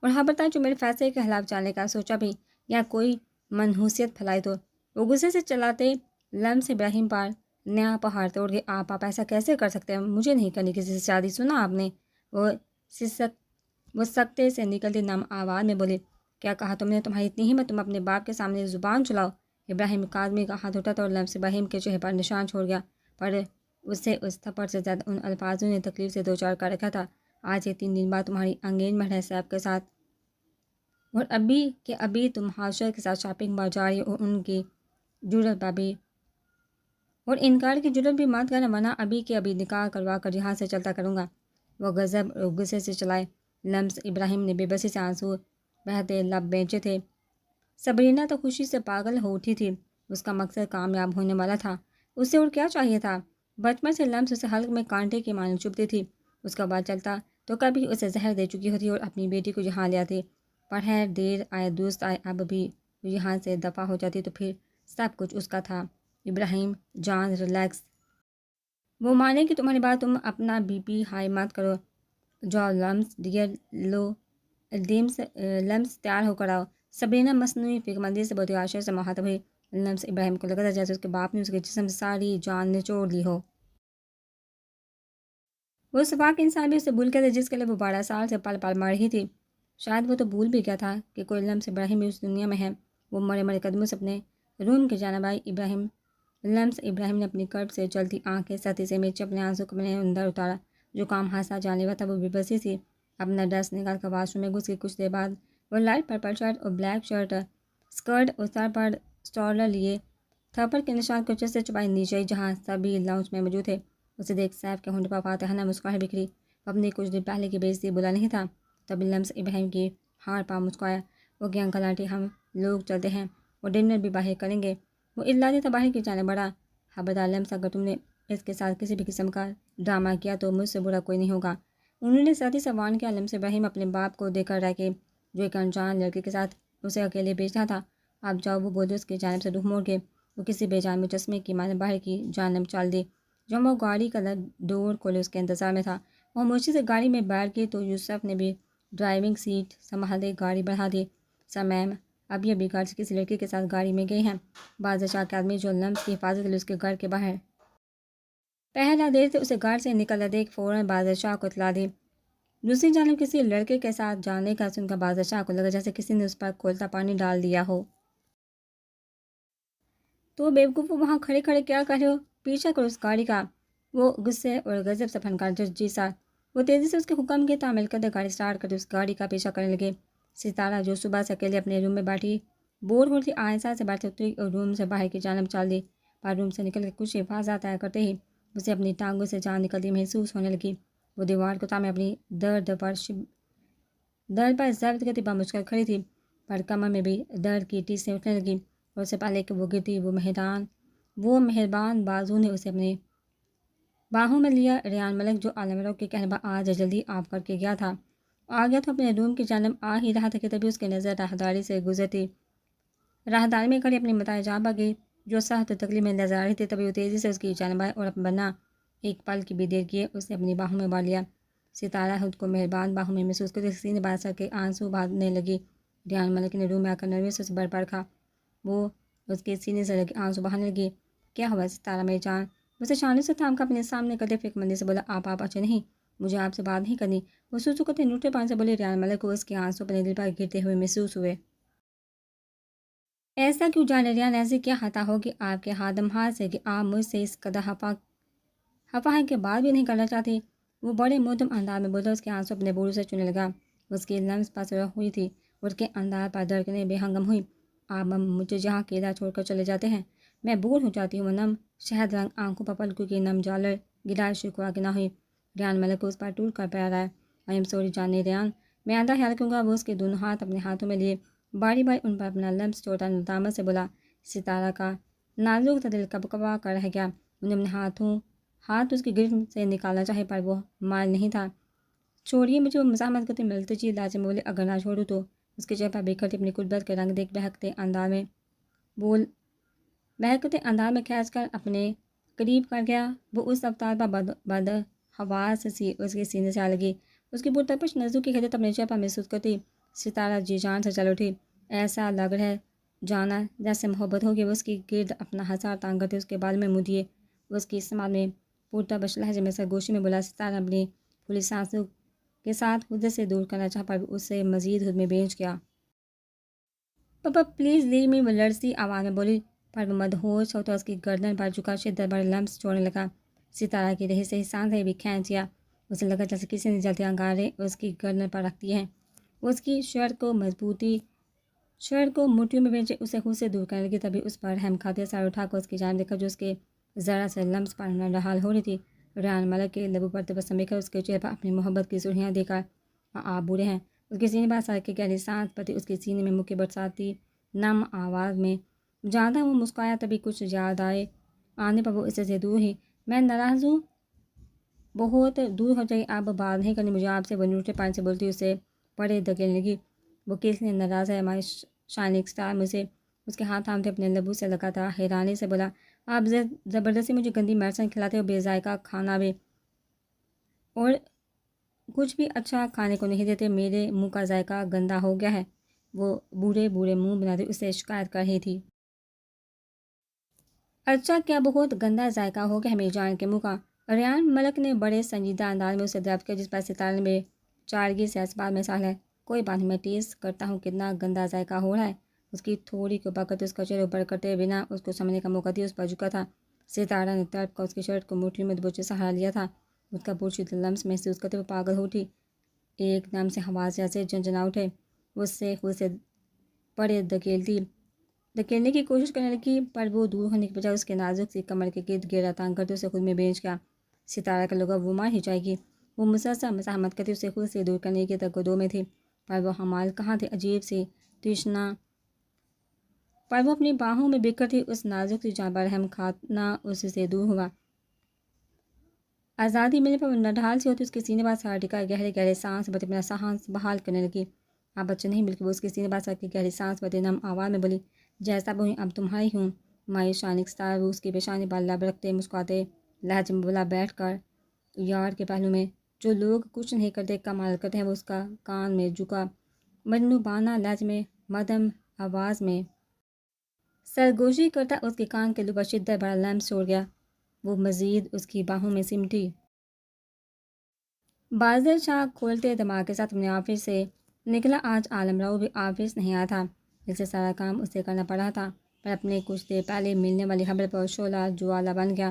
اور خبردار جو میرے فیصلے کے خلاف چلنے کا سوچا بھی یا کوئی منحوسیت پھیلائی تو۔ وہ غصے سے چلاتے لمس ابراہیم پر نیا پہاڑ توڑ گئے، آپ ایسا کیسے کر سکتے ہیں، مجھے نہیں کرنی کسی سے شادی، سنا آپ نے؟ وہ سکتے سے نکلتی نم آواز میں بولے، کیا کہا تم نے، تمہاری اتنی ہمت، تم اپنے باپ کے سامنے زبان چلاؤ؟ ابراہیم کا آدمی کا ہاتھ اٹھا تھا اور لمس ابراہیم کے چہرے پر نشان چھوڑ گیا، پر اسے اس تھپڑ سے زیادہ ان الفاظوں نے تکلیف سے دوچار کر رکھا تھا، آج سے 3 دن بعد تمہاری انگیجمنٹ ہے صاحب کے ساتھ، اور ابھی تم حاشر کے ساتھ شاپنگ پر جا رہی ہو، اور ان کی جرت پر بھی، اور انکار کی جرت بھی مت کرنا، ورنہ ابھی کے ابھی نکاح کروا کر یہاں سے چلتا کروں گا۔ وہ غضب اور غصے سے چلائے۔ لمس ابراہیم نے بے بسی سے آنسو بہتے لب بیچے تھے۔ صبرینا تو خوشی سے پاگل ہو اٹھی تھی، اس کا مقصد کامیاب ہونے والا تھا، اس سے اور کیا چاہیے تھا؟ بچپن سے لمس اسے حلق میں کانٹے کی مانند چبھتی تھی، اس کا بال چلتا تو کبھی اسے زہر دے چکی ہوتی اور اپنی بیٹی کو یہاں لے آتی، پر ہے دیر آئے دوست آئے، اب بھی یہاں سے دفع ہو جاتی تو پھر سب کچھ اس کا تھا۔ ابراہیم جان ریلیکس، وہ مانے کہ تمہاری بات، تم اپنا بی پی ہائی مت کرو، جو لمس ڈیئر لو لمس تیار ہو کر آؤ۔ سبرینہ مصنوعی فکر مندی سے بہت عاشق سے مخاطب ہوئی۔ لمس ابراہیم کو لگا تھا جیسے اس کے باپ نے اس کے جسم سے ساری جان نچوڑ لی ہو۔ وہ صفاق انسان بھی اسے بھول گیا تھا جس کے لیے وہ 12 سال سے پل پل مر رہی تھی۔ شاید وہ تو بھول بھی گیا تھا کہ کوئی لمس ابراہیم بھی اس دنیا میں ہے۔ وہ مرے مرے قدموں سے اپنے روم کی جانب آئی۔ لمس ابراہیم نے اپنی کرب سے چلتی آنکھیں سطح سے میچے اپنے آنسو کو اپنے اندر اتارا۔ جو کام حادثہ جان لیوا تھا وہ بے بسی سی اپنا ڈرس نکال کر واش روم میں گھس گئی۔ کچھ دیر بعد وہ لائٹ پرپل شرٹ اور بلیک اسکرٹ اور سر پر اسٹارلر لیے تھپڑ کے نشان کو چیسٹ سے چھپائی نیچے جہاں سبھی لاؤنج میں موجود تھے۔ اسے دیکھ سیف کے ہونٹ پر فاتحانہ مسکراہٹ بکھری۔ وہ اپنی کچھ دن پہلے کی بےعزتی بولا نہیں تھا۔ تب لمس ابراہیم کی ہار پا مسکرایا۔ وہ کہ انکل آنٹی ہم لوگ چلتے ہیں اور ڈنر بھی باہر کریں گے۔ وہ اطلاع دیتا باہر کی جانب بڑھا۔ خبردار لمس، اگر تم نے اس کے ساتھ کسی بھی قسم کا ڈرامہ کیا تو مجھ سے برا کوئی نہیں ہوگا۔ انہوں نے ساتھی سے وارن کیا۔ لمس ابراہیم اپنے باپ کو دیکھ کر رہ کے جو ایک انجان لڑکے کے ساتھ اسے اکیلے بھیج رہا تھا۔ آپ جاؤ، وہ بولے۔ اس کی جانب سے رخ موڑ کے وہ کسی بے جان مجسمے کی مانند باہر کی جانب چل دی۔ جب وہ گاڑی کا ڈور کھولے اس کے انتظار میں تھا۔ وہ خاموشی سے گاڑی میں بیٹھ گئی تو یوسف نے بھی ڈرائیونگ سیٹ سنبھالتے گاڑی بڑھا دی۔ سر میم، اب یہ بھی گھر سے کسی لڑکی کے ساتھ گاڑی میں گئے ہیں۔ بادشاہ کے آدمی جو لمس کی حفاظت کے لیے اس کے گھر کے باہر پہرا دے تھے اسے گھر سے نکلتے دیکھ فوراً بادشاہ کو اطلاع دی۔ دوسری جانب کسی لڑکے کے ساتھ جانے کا سن کر بادشاہ کو لگا جیسے کسی نے اس پر کھولتا پانی ڈال دیا ہو۔ تو بیوقوف وہاں کھڑے کھڑے کیا کر رہے ہو؟ پیچھا کرو اس گاڑی کا۔ وہ غصے اور غضب سے پھنکار جی سر۔ وہ تیزی سے اس کے حکم کی تعمیل کرتے گاڑی سٹارٹ کرتے اس گاڑی کا پیچھا کرنے لگے۔ ستارہ جو صبح سے اکیلے اپنے روم میں بیٹھی بور ہو رہی تھی آہستہ سے بیٹھتے اتری اور روم سے باہر کی جانب چل دی۔ پر روم سے نکل کے کچھ حفاظت طے کرتے ہی اسے اپنی ٹانگوں سے جان نکلتی محسوس ہونے لگی۔ وہ دیوار کو تھامے اپنی درد پر ضبط کرتی بامشکل کھڑی تھی، پر کمر میں بھی درد کی ٹیسیں اٹھنے لگی اور اس سے پہلے کہ وہ گرتی وہ مہربان بازو نے اسے اپنے باہوں میں لیا۔ ریان ملک جو عالم رو کے کہنے پر آج جلدی آپ کر کے گیا تھا آ گیا تو اپنے روم کی جانب آ ہی رہا تھا کہ تبھی اس کی نظر راہداری سے گزرتی راہداری میں کھڑی اپنی متاع جا گئی جو سخت تکلیف میں نظر آ رہی تھی۔ تبھی وہ تیزی سے اس کی جانب آئے اور بنا ایک پل کی بھی دیر کیے اسے اپنی باہوں میں بھر لیا۔ ستارہ خود کو مہربان باہوں میں محسوس کرتے سینے باہر سر کے آنسو بہانے لگی۔ ریان ملک نے روم میں آ کر نروس سے بر پرکھا۔ وہ اس کے سینے سے لگے آنسو بہانے لگی۔ کیا ہوا ستارہ میری جان؟ اسے شانوں سے تھام کر اپنے سامنے کرتے فکر مندی سے بولا۔ آپ اچھے نہیں، مجھے آپ سے بات نہیں کرنی۔ وہ سوسو کرتے نوٹے پان سے بولے۔ ریان ملک کو اس کے آنسو اپنے دل پر گرتے ہوئے محسوس ہوئے۔ ایسا کیوں جانے ریان، ایسی کیا خطا ہوگی آپ کے خادم ہاتھ سے کہ آپ مجھ سے اس قدر خفا ہے کہ بات بھی نہیں کرنا چاہتی؟ وہ بڑے مدھم انداز میں بولا۔ اس کے آنسو اپنے بوروں سے چونے لگا۔ اس کی لمس پر سرخ ہوئی تھی اور اس کے انداز پر دھڑکنیں بے ہنگم ہوئی۔ آپ مجھے جہاں اکیلا چھوڑ کر چلے جاتے ہیں میں بور ہو جاتی ہوں۔ وہ نم شہد رنگ آنکھوں پر پلکوں کی نم جالر گرائے شکوا کہ نہ ہوئی۔ ریان ملک کو اس پر ٹوٹ کر پیار آیا۔ آئی ایم سوری جاننے ریان، میں آئندہ خیال رکھوں گا۔ وہ اس کے دونوں ہاتھ اپنے ہاتھوں میں لیے باری باری ان پر اپنا لمس چھوڑتا ندامت سے بولا۔ ستارہ کا نازک سا دل کبکبا کر رہ گیا۔ انہیں اپنے ہاتھ اس کی گرفت سے نکالنا چاہے پر وہ مائل نہیں تھا۔ چھوڑیے مجھے، وہ مزاحمت کرتے ملتجی لہجے میں بولے۔ اگر نہ چھوڑوں تو اس کے چہرے پر بکھرتی اپنی قربت کے رنگ دیکھ بہکتے انداز میں کھینچ کر اپنے قریب کر گیا۔ وہ اس رفتار پر بدحواس سی اس کے سینے سے آ لگی۔ اس کی پرتپش نظروں کی خدت اپنے چہرے پر محسوس کرتی ستارہ جی جان سے چل اٹھی۔ ایسا لگ رہا ہے جانا جیسے محبت ہوگی۔ وہ اس کی گرد اپنا ہزار تانگ کرتے اس کے بال میں منہ دیے۔ وہ اس کی سماعت میں پرتپش لہجے میں سرگوشی میں بولا۔ ستارہ اپنی پھولی سانسوں کے ساتھ خود سے دور کرنا چاہا پر اس سے مزید خود میں بینچ گیا۔ پاپا پلیز لیو می، وہ لرزتی آواز میں بولی، پر وہ مدہوش ہوتا اس کی گردن پر جھکا شدت بڑے لمس چھوڑنے لگا۔ ستارہ کی رہی سے سانسیں بھی کھینچ دیا۔ اسے لگا جیسے کسی نے جلتے انگارے اس کی گردن پر رکھ دیے ہیں۔ وہ اس کی شرٹ کو مٹھیوں میں بھیجے اسے خود سے دور کرنے لگی۔ تبھی اس پر رحم کھاتے سر اٹھا کر اس کی جانب دیکھا جو اس کے ذرا سے لمس پر نڈھال ہو رہی تھی۔ ریان ملک کے لبوں پر تبسم کر اس کے چہرے پر اپنی محبت کی سرخیاں دے کر آپ بوڑھے ہیں۔ اس کے سینے پر سر کے گہری سانس پڑتی اس کے سینے میں منہ کے برساتی نم آواز میں جانتا وہ مسکرایا۔ تبھی کچھ یاد آنے پر وہ اس سے دور ہی۔ میں ناراض ہوں، بہت دور ہو جائے، اب بات نہیں کرنی مجھے آپ سے، وہ نوٹے پان سے بولتی اسے پڑے دھکیلنے لگی۔ وہ کس لیے ناراض ہے ہماری شائننگ اسٹار؟ مجھے اس کے ہاتھ تھامتے اپنے لبوں سے لگاتا حیرانی سے بولا۔ آپ زبردستی مجھے گندی میڈیسن کھلاتے ہو، بے ذائقہ کھانا بھی، اور کچھ بھی اچھا کھانے کو نہیں دیتے، میرے منہ کا ذائقہ گندا ہو گیا ہے۔ وہ بوڑھے بوڑھے منہ بناتے اسے شکایت کر رہی تھی۔ اچھا کیا بہت گندا ذائقہ ہو گیا ہے میری جان کے منہ کا؟ ریان ملک نے بڑے سنجیدہ انداز میں اسے ضبط کیا، جس پر ستارے میں چارگی سے اسباب میں سال ہے۔ کوئی بات نہیں، میں ٹیسٹ کرتا ہوں کتنا گندا ذائقہ ہو رہا ہے۔ اس کی تھوڑی کو پکڑتے اس کا چہرے اوپر کرتے بنا اس کو سمجھنے کا موقع دیا اس پر جھکا تھا۔ ستارہ نے تڑپ کر اس کی شرٹ کو مٹھی میں دبوچے سہارا لیا تھا۔ اس کا پرشدہ لمس محسوس کرتے ہوئے پاگل ہو اٹھی، ایک دم سے ہوا سے ایسے جھنجھنا اٹھے۔ اس سے خود سے پڑے دھکیلنے کی کوشش کرنے لگی، پر وہ دور ہونے کے بجائے اس کے نازک سی کمر کے گرد گھیرا تانگ کرتے اسے خود میں بھیج گیا۔ ستارہ کا لوگا وہ مار ہی جائے گی۔ وہ مسلسل مزاحمت کرتی اسے خود سے دور کرنے کی تگودو میں تھی، پر وہ حمال کہاں تھے، عجیب سی تشنا پر وہ اپنی باہوں میں بکھرتی اس نازک سی جان پر رحم کھانا اس سے دور ہوا۔ آزادی ملنے پر وہ نڈھال سی ہوتی اس کے سینے پر سر ٹکا گہرے گہرے سانس بھرتے اپنا سانس بحال کرنے لگی۔ آپ بچے نہیں، بلکہ وہ اس کے سینے پر سر کی گہری سانس بھرتے نم آواز میں بولی، جیسا بھی اب تمہاری ہوں۔ مایوس شائننگ سٹار وہ اس کی پیشانی پر لب رکھتے مسکراتے لہجے میں بولا، بیٹھ کر یار کے پہلو میں۔ جو لوگ کچھ نہیں کرتے کمال کرتے ہیں، وہ اس کا کان میں جھکا مجنونانہ لہجے میں مدھم آواز میں سرگوشی کرتا اس کے کان کے لو پر شدت بڑا لمس چھوڑ گیا۔ وہ مزید اس کی باہوں میں سمٹی۔ بازر شاہ کھولتے دماغ کے ساتھ اپنے آفس سے نکلا۔ آج عالم راؤ بھی آفس نہیں آیا تھا، اس سے سارا کام اسے کرنا پڑ رہا تھا، پر اپنے کچھ دیر پہلے ملنے والی خبر پر شعلہ جوالا بن گیا۔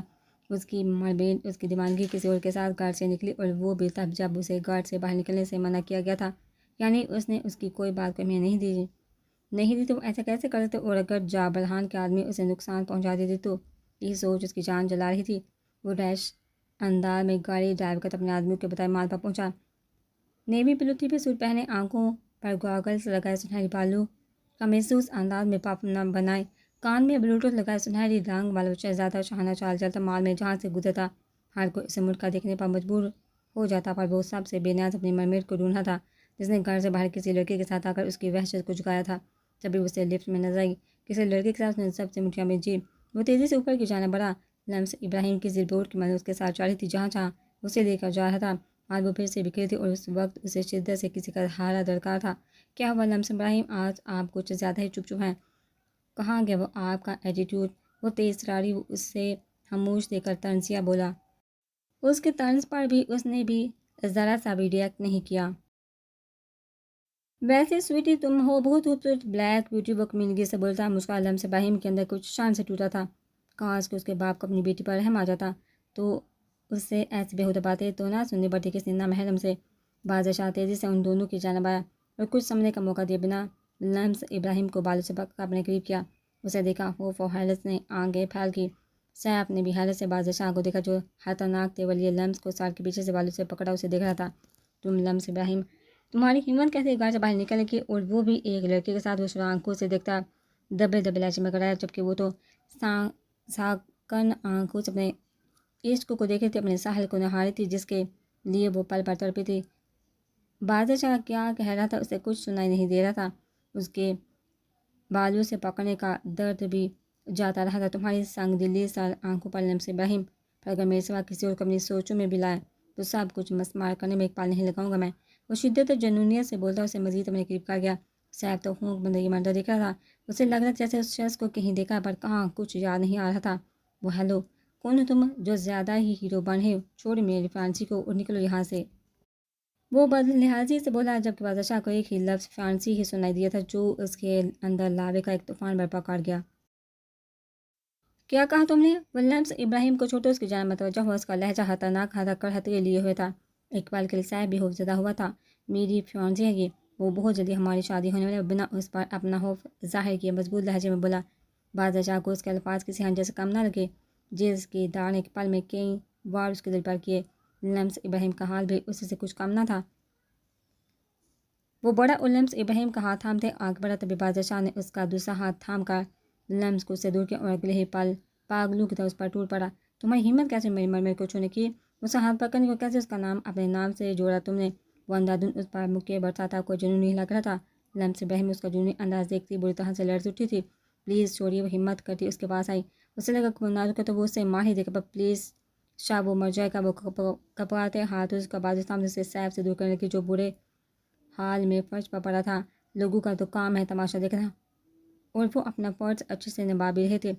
اس کی مربین اس کی دیوانگی کسی اور کے ساتھ گھر سے نکلی، اور وہ بھی تب جب اسے گھر سے باہر نکلنے سے منع کیا گیا تھا۔ یعنی اس نے اس کی کوئی بات کو اہمیت نہیں دی تو وہ ایسا کیسے کر سکتے، اور اگر جا برہان کے آدمی اسے نقصان پہنچا دیتے تو؟ یہ سوچ اس کی جان جلا رہی تھی۔ وہ ریش انداز میں گاڑی ڈرائیو کرتا اپنے آدمی کے بتائے مال پر پہنچا۔ نیوی بلو پہ سوٹ پہنے، آنکھوں پر گاگلز لگائے، سنہری بالوں کا محسوس انداز میں پاپ بنائے، کان میں بلوٹوتھ لگائے، سنہری رنگ والا شہزادہ شاہانہ چال چلتا مال میں جہاں سے گزرتا ہر کوئی اسے مڑ کر دیکھنے پر مجبور ہو جاتا، پر وہ سب سے بے نیاز اپنی مرمیڈ کو ڈھونڈا تھا، جس نے گھر سے باہر کسی لڑکے کے ساتھ آ کر اس کی وحشت کو جگایا تھا۔ جب بھی اسے لفٹ میں نظر آئی کسی لڑکے کے ساتھ، اس نے سب سے مٹھیاں بھیجی۔ وہ تیزی سے اوپر کی جانب بڑھا، لمس ابراہیم کی زیر بورڈ کی مدد اس کے ساتھ جا رہی تھی، جہاں جہاں اسے لے کر جا رہا تھا۔ آج وہ پھر سے بکھری تھی، اور اس وقت اسے شدت سے کسی کا سہارا درکار تھا۔ کیا ہوا لمس ابراہیم، آج آپ کچھ زیادہ ہی چپ ہیں؟ کہاں گیا وہ آپ کا ایٹیٹیوڈ؟ وہ تیز راری اس سے خاموش دے کر طنزیہ بولا۔ اس کے طنز پر بھی اس نے بھی ذرا سا بھی ریئیکٹ نہیں کیا۔ ویسے سویٹی تم ہو بہت خوبصورت، بلیک بیوٹی وہ کمینگی سے بولتا۔ مسکرایا لمس ابراہیم کے اندر کچھ شان سے ٹوٹا تھا۔ کاش کہ اس کے باپ کو اپنی بیٹی پر رحم آ جاتا تو اس سے ایسی بےہودہ باتیں تو نہ سننی پڑتی کسی نامحرم سے۔ بازر شاہ تیزی سے ان دونوں کی جانب آیا اور کچھ سمجھنے کا موقع دیے بنا لمس ابراہیم کو بالوں سے پکڑ کر اپنے قریب کیا۔ اسے دیکھا، خوف اور حیرت نے آنکھیں پھیل کی۔ سیف نے بھی حیرت سے بازر شاہ کو دیکھا، جو خطرناک تیور لیے لمس کو سر کے پیچھے سے بالوں سے پکڑا اسے دیکھ رہا تھا۔ تم لمس ابراہیم، تمہاری ہمت کیسے گھر سے باہر نکلنے کی، اور وہ بھی ایک لڑکے کے ساتھ؟ وہ شروع آنکھوں سے دیکھتا دبے دبے لہجے میں کرایا، جبکہ وہ تو ساکن آنکھوں سے اپنے عشق کو دیکھ رہی تھی، اپنے ساحل کو نہار رہی تھی، جس کے لیے وہ پل پل تڑپی تھی۔ بازر شاہ کیا کہہ رہا تھا اسے کچھ سنائی نہیں دے رہا تھا، اس کے بالوں سے پکڑنے کا درد بھی جاتا رہا تھا۔ تمہاری سنگ دلی سر آنکھوں پر لمس ابراہیم، پر اگر میرے سوا کسی اور کو اپنی سوچوں میں بھی لائے تو سب کچھ مسمار کرنے میں ایک پال نہیں لگاؤں گا میں۔ وہ شدت اور جنونیت سے بولتا اسے مزید اپنے قریب کر گیا۔ سیف تو خونک بندگی مردہ دیکھ رہا تھا، اسے لگ رہا تھا جیسے اس شخص کو کہیں دیکھا، پر کہاں کچھ یاد نہیں آ رہا تھا۔ وہ ہیلو، کون ہو تم جو زیادہ ہی ہیرو بن رہے ہو؟ چھوڑ میری فانسی کو اور نکلو یہاں سے، وہ بد لحاظی سے بولا، جبکہ بازر شاہ کو ایک ہی لفظ فانسی ہی سنائی دیا تھا، جو اس کے اندر لاوے کا ایک طوفان برپا کر گیا۔ کیا کہا تم نے؟ وہ لمس ابراہیم کو چھوٹے اس کی جانب متوجہ ہوا، اس کا لہجہ خطرناک کڑہتے لیے ہوئے تھا۔ ایک پل کے لیے سیف بھی خوف زدہ ہوا تھا۔ میری فیانسی ہے یہ، وہ بہت جلدی ہماری شادی ہونے والی ہے۔ بنا اس پر اپنا خوف ظاہر کیے مضبوط لہجے میں بولا۔ بازر شاہ کو اس کے الفاظ کسی خنجر سے کم نہ لگے، جس کی داغ نے ایک پل میں کئی وار اس کے دل پر کیے۔ لمس ابراہیم کا حال بھی اس سے کچھ کم نہ تھا۔ وہ بڑا اور لمس ابراہیم کا ہاتھ تھامتے آگے بڑھا، تبھی بازر شاہ نے اس کا دوسرا ہاتھ تھام کر لمس کو اس سے دور کیا، اور اگلے ہی پل پاگلوں کی طرح اس پر ٹوٹ پڑا۔ تمہاری ہمت کیسے میری مرمیڈ کو چھونے کی؟ اسے ہاتھ پکڑنے کو کیسے اس کا نام اپنے نام سے جوڑا تم نے؟ وہ اندھادھند اس پر مکے برتا تھا، کوئی جنون نہیں لگ رہا تھا۔ لمس ابراہیم اس کا جنونی انداز دیکھتی بری طرح سے لرز اٹھی تھی۔ پلیز چھوڑیے، وہ ہمت کرتی اس کے پاس آئی اسے لگا کہ وہ نہ رکے تو وہ اسے مار ہی دے گا، پلیز شاہ وہ مر جائے گا۔ وہ کپاتے ہاتھ اس کا بازو سامنے سے سیف سے دور کرنے لگی جو برے حال میں فرش پر پڑا تھا۔ لوگوں کا تو کام ہے تماشا دیکھنا، اور وہ اپنا فرض اچھے سے نبھا بھی رہے تھے۔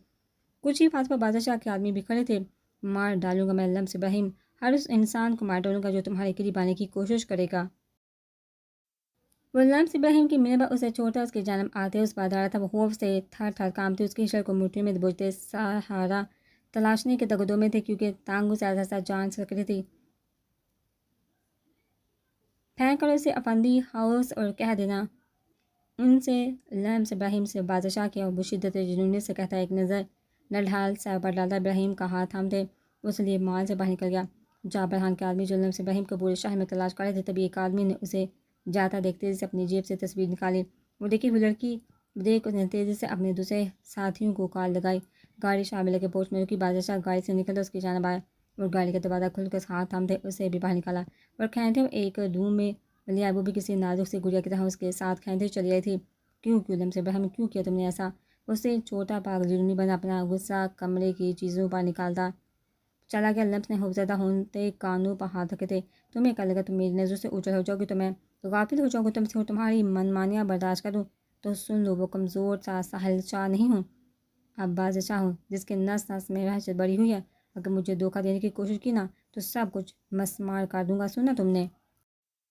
کچھ ہی فاصلے پر بادشاہ شاہ کے آدمی بھی کھڑے تھے۔ مار ڈالوں گا میں لمس ابراہیم، ہر اس انسان کو مار ڈالوں گا جو تمہارے قریب آنے کی کوشش کرے گا۔ وہ لمس ابراہیم کی منہ پر اسے چھوڑتا اس کی جانب آتے اس پر داڑا تھا۔ وہ خوف سے تھر تھر کانپتے اس کی شر کو مٹھی میں دبوچتے سہارا تلاشنے کے تگدو میں تھے، کیونکہ ٹانگوں سے آہستہ جان سک رہی تھی۔ پھینک کر اسے افندی ہاؤس اور کہہ دینا ان سے لمس ابراہیم سے بادشاہ کیا، اور بشدت جنونیت سے کہتا ایک نظر نہ ڈھال سر پر ڈالتا ابراہیم کا ہاتھ تھامتے اس لیے مال سے باہر نکل گیا۔ جا برہان کے آدمی جو لمس ابراہیم کو پورے شہر میں تلاش کر رہے تھے، تبھی ایک آدمی نے اسے جاتا دیکھ تیزی سے اپنی جیب سے تصویر نکالی۔ وہ دیکھی ہوئی لڑکی دیکھ اس نے تیزی سے اپنے دوسرے ساتھیوں کو کال لگائی۔ گاڑی شاملہ کے پوچھ میں رکی۔ بادشاہ گاڑی سے نکلتا اس کی جانب آیا اور گاڑی کا دروازہ کھل کر ہاتھ تھامتے اسے بھی باہر نکالا اور کھینچتے ہوئے ایک روم میں لیا۔ وہ بھی کسی نازک سی گڑیا کی طرح اس کے ساتھ کھینچتی چلی آئی تھی۔ کیوں لمس ابراہیم، کیوں کیا تم نے ایسا؟ اس سے چھوٹا پاک جنونی بنا اپنا غصہ کمرے کی چیزوں پر نکالتا چلا گیا۔ لمس نے خوفزدہ ہوتے کانوں پر ہاتھ رکھے تھے۔ تمہیں کیا لگا تم میری نظر سے اوجھل ہو جاؤ گی تو میں غافل ہو جاؤں گا تم سے اور تمہاری منمانیاں برداشت کروں؟ تو سن لو، وہ کمزور سا ساحل شاہ نہیں ہوں، اب بادشاہ ہوں جس کے نس نس میں وحشت بڑھی ہوئی ہے۔ اگر مجھے دھوکہ دینے کی کوشش کی نا تو سب کچھ مسمار کر دوں گا، سنا تم نے؟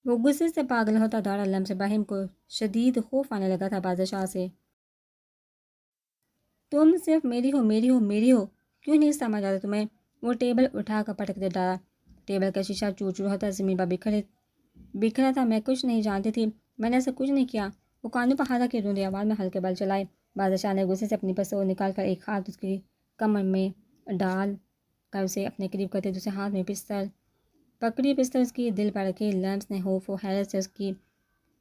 وہ غصے سے پاگل ہوتا دوڑا۔ لمس ابراہیم کو شدید خوف آنے لگا تھا بادشاہ سے۔ تم صرف میری ہو، میری ہو، میری ہو، کیوں نہیں سمجھ آتا تمہیں؟ وہ ٹیبل اٹھا کر پٹک دے ڈالا۔ ٹیبل کا شیشہ چور چور ہوتا زمین پر بکھرا تھا۔ میں کچھ نہیں جانتی تھی، میں نے ایسا کچھ نہیں کیا۔ وہ کانوں پر ہاتھ رکھ کے روندی آواز میں ہلکے بل چلائے۔ بادشاہ نے غصے سے اپنی پستول نکال کر ایک ہاتھ اس کی کمر میں ڈال کر اسے اپنے قریب کرتے دوسرے ہاتھ میں پستل پکڑی۔ پستل اس کی دل پر رکھی۔ لمس نے خوف و حیرت سے اس کی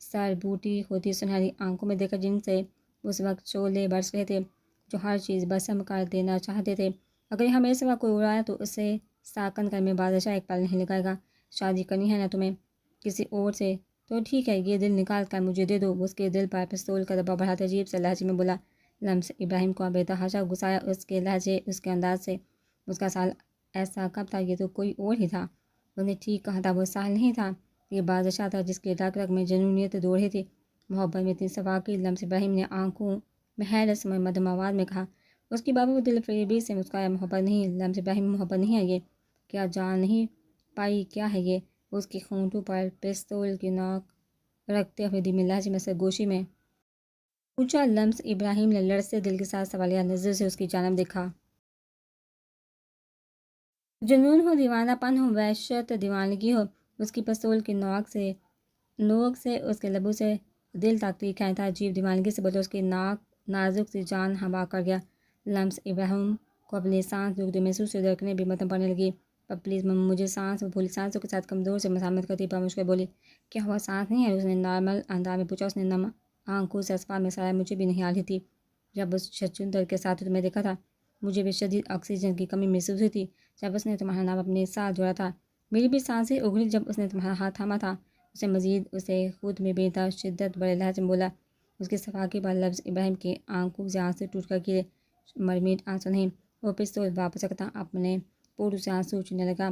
سر بوٹی ہوتی سنہری آنکھوں میں دیکھا جن سے اس وقت شعلے برس رہے تھے جو ہر چیز بسم کر دینا چاہتے تھے۔ اگر یہاں میرے سوا کوئی اڑایا تو اسے ساکن کر میں بادشاہ ایک پل نہیں لگائے گا۔ شادی کرنی ہے نا تمہیں کسی اور سے؟ تو ٹھیک ہے، یہ دل نکال کر مجھے دے دو۔ اس کے دل پر پستول کا دباؤ بڑھاتے عجیب سے لہجے میں بولا۔ لمس ابراہیم کو بے تحاشا غصہ آیا اس کے لہجے، اس کے انداز سے۔ اس کا سال ایسا کب تھا؟ یہ تو کوئی اور ہی تھا۔ اس نے ٹھیک کہا تھا، وہ سال نہیں تھا، یہ بادشاہ تھا جس کے رگ رگ میں جنونیت دوڑ رہی تھی، محبت میں اتنی صفاقی۔ لمس ابراہیم نے آنکھوں میں حیرت سے مدھم آواز میں کہا۔ اس کی بابا وہ دل فریبی سے مسکرایا۔ محبت نہیں لمس ابراہیم، محبت نہیں ہے یہ۔ کیا جان نہیں پائی کیا ہے یہ؟ اس کی ہونٹوں پر پستول کی نوک رکھتے ہوئے دھیمے لہجے میں سرگوشی میں پوچھا۔ لمس ابراہیم نے لرزتے دل کے ساتھ سوالیہ نظر سے اس کی جانب دیکھا۔ جنون ہو، دیوانہ پن ہو، وحشت، دیوانگی ہو، اس کی پستول کی نوک سے اس کے لبوں سے دل تک تیر کھینچتا عجیب دیوانگی سے بولے۔ اس کی ناک نازک سی جان ہوا کر گیا۔ لمس ابراہیم کو اپنی سانس رکتے محسوس سے دھڑکنیں بھی مدھم پڑنے لگی۔ پر پلیز مجھے سانس، وہ بھولی سانسوں کے ساتھ کمزور سے مزاحمت کرتی پر مشکل بولی۔ کیا ہوا، سانس نہیں ہے؟ اس نے نارمل انداز میں پوچھا۔ اس نے نم آنکھوں سے اسفار میں سرایا۔ مجھے بھی نہیں آ رہی تھی جب اس چھچھندر کے ساتھ تمہیں دیکھا تھا، مجھے بھی شدید آکسیجن کی کمی محسوس ہوئی تھی جب اس نے تمہارا نام اپنے ساتھ جوڑا تھا۔ میری بھی سانسیں اگڑی جب اس نے تمہارا ہاتھ تھاما تھا۔ اسے مزید اسے خود میں بے انتہا شدت بڑے لہجے میں بولا۔ اس کی صفاقی پر لمس ابراہیم کی آنکھوں سے آنسو ٹوٹ کر گرے، مرمیٹ آنسو نہیں۔ وہ پستول واپس رکھتا اپنے پوروں سے آنسو چونے لگا۔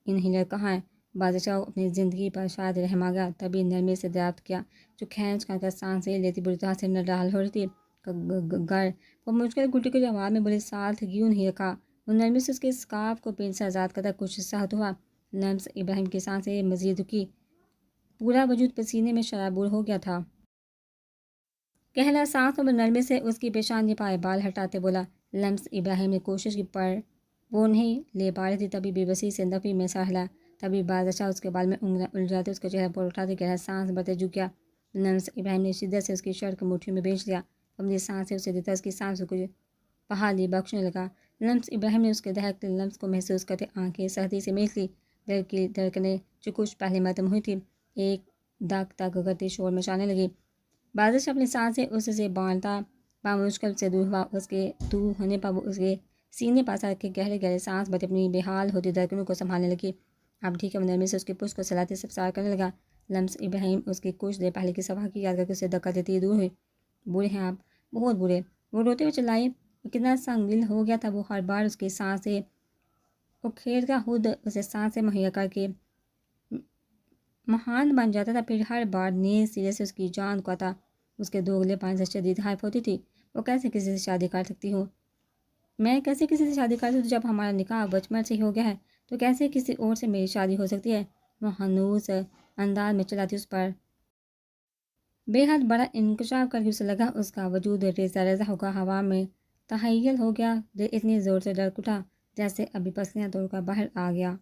انہیلر کہاں ہے؟ بادشاہ کو اپنی زندگی پر شاید رحم آ گیا، تبھی نرمی سے دریافت کیا جو کھینچ کر سانسیں لیتی بری طرح سے نڈال ہو رہی تھی۔ گر وہ مشکل گھٹی کی آواز میں بولی، ساتھ کیوں نہیں رکھا؟ وہ نرمی سے اس کے اسکارف کو پین سے آزاد کرتا کچھ سخت ہوا۔ لمس ابراہیم کی سانسیں مزید رکی، پورا وجود پسینے میں شرابور ہو گیا تھا۔ کہلا سانسوں میں نرمی سے اس کی پیشانی پر بال ہٹاتے بولا۔ لمس ابراہیم نے کوشش کی پر وہ نہیں لے پا رہی تھی، تبھی بے بسی سے نفی میں سر ہلا۔ تبھی بادشاہ اس کے بال میں انگلیاں الجھاتے اس کے چہرے پر اٹھاتے گہرا سانس بھرتے جھک گیا۔ لمس ابراہیم نے شدت سے اس کی شرٹ کو مٹھی میں بھیج لیا، اپنی سانسیں اسے دیتا اس کی سانسوں کو بحالی بخشنے لگا۔ لمس ابراہیم نے اس کے دہکتے لمس کو محسوس کرتے آنکھیں سختی سے میچ لی۔ دل کی دھڑکنیں جو کچھ پہلے مدھم ہوئی تھی ایک دھک دھک کرتی شور مچانے لگی۔ بادشاہ اپنی سانسیں اس سے بانٹتا بامشکل سے دور ہوا۔ اس کے دور ہونے پر وہ اس کے سینے پر سر کے گہرے گہرے سانس بھرتے اپنی بحال ہوتی دھڑکنوں کو سنبھالنے لگی۔ اب ٹھیک ہے، وہ نرمی سے اس کی پشت کو سلاتے سبزار کرنے لگا۔ لمس ابراہیم اس کی کچھ دیر پہلے کی صفحہ کی یاد کر کے اسے دھکا دیتی دور ہوئی۔ برے ہیں آپ، بہت برے، وہ روتے ہوئے چلائی۔ وہ کتنا سنگ دل ہو گیا تھا، وہ ہر بار اس کی سانسیں اکھیڑ کا خود اسے سانسیں مہیا کر کے مہان بن جاتا تھا، پھر ہر بار نیز سرے سے اس کی جان کو آتا۔ اس کے دوگلے پان سے شدید حائف ہوتی تھی۔ وہ کیسے کسی سے شادی کر سکتی ہوں؟ میں کیسے کسی سے شادی کر سکتی ہوں جب ہمارا نکاح بچپن سے ہی ہو گیا ہے؟ تو کیسے کسی اور سے میری شادی ہو سکتی ہے؟ وہ ہنوز انداز میں چلاتی اس پر بے حد بڑا انکشاف کر کے اسے لگا اس کا وجود ریزہ ریزہ ہوگا، ہوا میں تحیل ہو گیا، دل اتنی زور سے ڈر اٹھا جیسے ابھی پسلیاں توڑ کر باہر آ گیا۔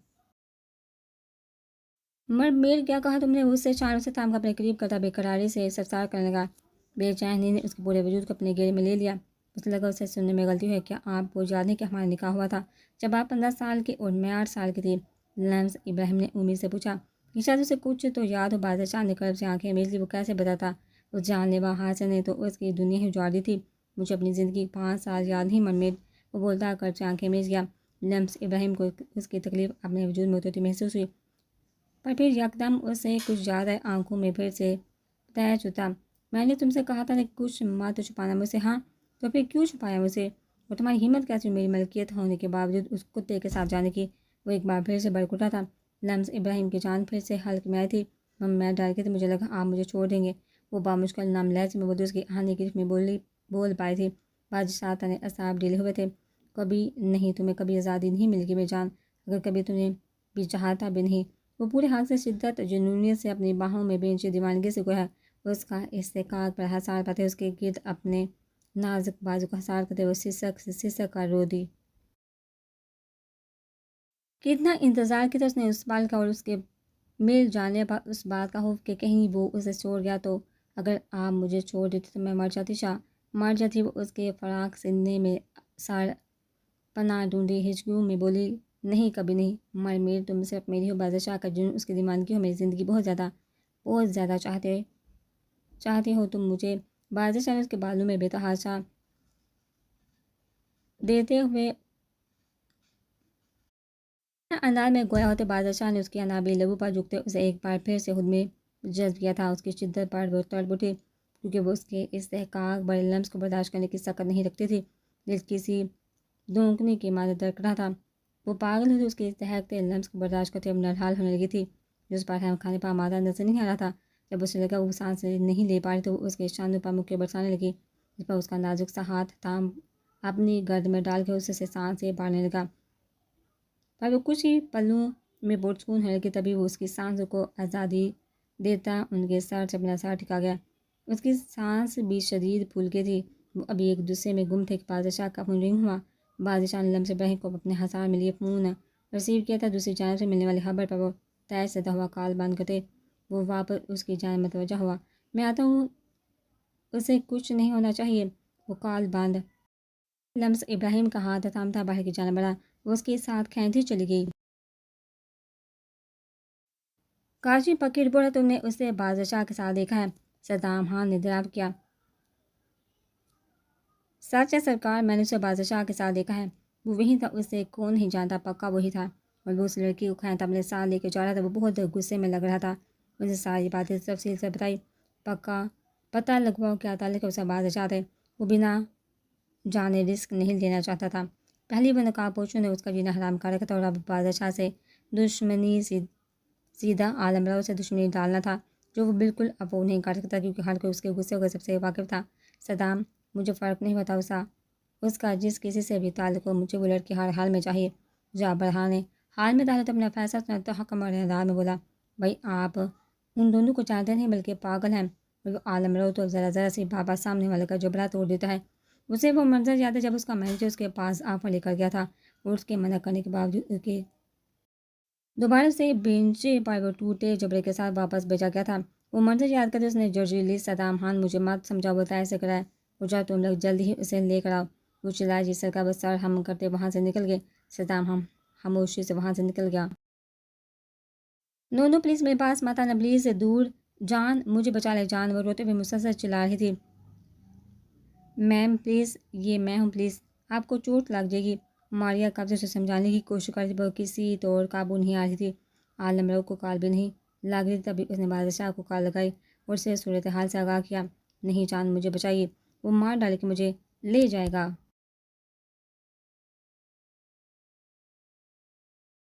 میر کیا کہا تم نے؟ اس سے چاروں سے تھام کر اپنے قریب کرتا بے قراری سے سرسار کرنے لگا۔ بے چینی نے اس کے پورے وجود کو اپنے گھیرے میں لے لیا۔ اسے لگا اسے سننے میں غلطی ہوئی۔ کیا آپ کو یاد نہیں کہ ہمارا نکاح ہوا تھا جب آپ 15 سال کی اور میں 8 سال کی تھی؟ لمس ابراہیم نے امید سے پوچھا کہ شاید اسے کچھ تو یاد ہو۔ بادشاہ نے قلب سے آنکھیں میچ لی۔ وہ کیسے بتاتا؟ اس جان لیوا حادثے نے تو اس کی دنیا ہی اجاڑ دی تھی۔ مجھے اپنی زندگی 5 سال یاد نہیں مرمید، وہ بولتا قلب سے آنکھیں میچ گیا۔ لمس ابراہیم کو اس کی تکلیف اپنے وجود میں اترتی محسوس ہوئی، پر پھر یکدم اسے کچھ زیادہ آنکھوں میں پھر سے تیج اٹھا۔ میں نے تم سے کہا تھا کہ کچھ مت چھپانا مجھ سے۔ ہاں تو پھر کیوں چھپایا مجھ سے؟ اور تمہاری ہمت کیسی میری ملکیت ہونے کے باوجود اس کتے کے ساتھ جانے کی؟ وہ ایک بار پھر سے بھڑک اٹھا تھا۔ لمس ابراہیم کی جان پھر سے حلق میں آئی تھی۔ میں ڈر گئی تھی، مجھے لگا آپ مجھے چھوڑ دیں گے۔ وہ بامشکل نم لہجے میں بولتی، اس کی آہنی گرفت میں بول پائی تھی۔ بادشاہ نے اعصاب ڈھیلے ہوئے تھے۔ کبھی نہیں، تمہیں کبھی آزادی نہیں ملے گی میری جان، اگر کبھی تمہیں بھی چاہتا بھی نہیں۔ وہ پورے حق سے شدت جنونیت سے اپنی باہوں میں بینچی دیوانگی سے گویا اس کا استحقاق پر حسار پاتے اس کے گرد اپنے نازک بازو کا حسار کرتے وہ سسک کر رو دی۔ کتنا انتظار کیا تھا اس نے اس پال کا، اور اس کے مل جانے پر اس بات کا خوف کہ کہیں وہ اسے چھوڑ گیا تو۔ اگر آپ مجھے چھوڑ دیتے تو میں مر جاتی شاہ، مر جاتی۔ وہ اس کے فراق سینے میں سار پناہ ڈھونڈی ہچکیوں میں بولی، نہیں کبھی نہیں میر، تم صرف میری ہو۔ بادشاہ کا جنون اس کی دیوانگی ہو، میری زندگی بہت زیادہ چاہتے ہو تم مجھے۔ بادشاہ نے اس کے بالوں میں بے تحاشا دیتے ہوئے انداز میں گویا ہوتے بادشاہ نے اس کی انابی لبوں پر جھکتے اسے ایک بار پھر سے خود میں جذب کیا تھا۔ اس کی شدت پر وہ تڑپ اٹھی کیونکہ وہ اس کے استحقاق بڑے لمس کو برداشت کرنے کی سکت نہیں رکھتی تھی۔ دل کسی دھونکنے کی مادہ دھڑک رہا تھا۔ وہ پاگل ہوتی اس کے دہکتے لمس کو برداشت کرتے اب نرحال ہونے لگی تھی، جس پر ہم کھانے پر آمادہ نظر نہیں آ رہا تھا۔ جب اسے لگا وہ سانس نہیں لے پا رہی تو وہ اس کے شانوں پر مکے برسانے لگی، جس پر اس کا نازک سا ہاتھ تھام اپنی گرد میں ڈال کے اسے سانسیں بھرنے لگا۔ پر وہ کچھ ہی پلوں میں پرسکون ہونے لگی، تبھی وہ اس کی سانسوں کو آزادی دیتا ان کے سر سے اپنا سر ٹھکا گیا۔ اس کی سانس بھی شدید پھول کے تھی، وہ ابھی ایک دوسرے میں گم تھے کہ بادشاہ کا فون رنگ ہوا۔ بادشاہ نے لمس ابراہیم کو اپنے ہثار میں لیے فون رسیو کیا تھا۔ دوسری جانب سے ملنے والی خبر پر وہ تیز سدا ہوا کال بند کرتے وہ واپس اس کی جانب متوجہ ہوا۔ میں آتا ہوں، اسے کچھ نہیں ہونا چاہیے۔ وہ کال بند۔ لمس ابراہیم کا ہاتھ تھامتا باہر کی جانب بڑھا، وہ اس کے ساتھ کھینچتی چلی گئی۔ کاشی پکی رپورٹ ہے، تم نے اسے بادشاہ کے ساتھ دیکھا ہے؟ صدام خان نے دریافت کیا۔ سچ ہے سرکار، میں نے اسے بادشاہ کے ساتھ دیکھا ہے۔ وہ وہی تھا، اسے کون نہیں جانتا، پکا وہی تھا۔ اور وہ اس لڑکی کو کھینچتا اپنے ساتھ لے کے جا رہا تھا۔ وہ بہت غصے میں لگ رہا تھا۔ اسے ساری باتیں تفصیل سے بتائی، پتہ لگواؤ کیا تعلق ہے اسے بادشاہ تھے۔ وہ بنا جانے رسک نہیں لینا چاہتا تھا۔ پہلی وہ نقاب پوشوں نے اس کا جینا حرام کر رکھا تھا، اور اب بادشاہ سے دشمنی سیدھا عالمراؤ سے دشمنی ڈالنا تھا، جو وہ بالکل افورڈ نہیں کر سکتا کیونکہ ہر کوئی اس کے غصے کا سب سے واقف تھا۔ صدام، مجھے فرق نہیں ہوتا اس کا جس کسی سے بھی تعلق ہو، مجھے وہ لڑکی ہر حال میں چاہیے۔ جا برہان نے حال میں داخل اپنا فیصلہ سناتے حکم اور انداز میں بولا، بھائی آپ ان دونوں کو جانتے نہیں بلکہ پاگل ہیں۔ اور وہ عالمراؤ تو ذرا سی بابا سامنے والے کا جبڑا توڑ دیتا ہے۔ اسے وہ منظر یاد ہے جب اس کا مینیجر اس کے پاس آفر لے کر گیا تھا اور اس کے منع کرنے کے باوجود اس کے دوبارہ سے بینچ پر وہ ٹوٹے جبڑے کے ساتھ واپس بھیجا گیا تھا۔ وہ منظر یاد کرتے اس نے جرجی لی، صدام خان مجھے مت سمجھا، وہ طے سے کرائے اور جا تم لوگ جلد ہی اسے لے کر آؤ۔ وہ چلائے جی سرکار، وہ سر ہم کرتے وہاں سے نکل گئے۔ صدام ہم خاموشی سے وہاں سے نکل گیا۔ نو پلیز میرے پاس مت آنا، پلیز دور جان، مجھے بچا لے جان۔ وہ روتے ہوئے مسلسل چلا رہی تھی، میم پلیز، یہ میں ہوں، پلیز آپ کو چوٹ لگ جائے گی۔ ماریا قبضے سے سمجھانے کی کوشش کرتی پر کسی طور قابو نہیں آ رہی تھی۔ عالمراؤ کو کال بھی نہیں لگ رہی تھی، تبھی اس نے بادشاہ کو کال لگائی اور اسے صورتحال سے آگاہ کیا۔ نہیں جان، مجھے بچائیے، وہ مار ڈالے کہ مجھے لے جائے گا۔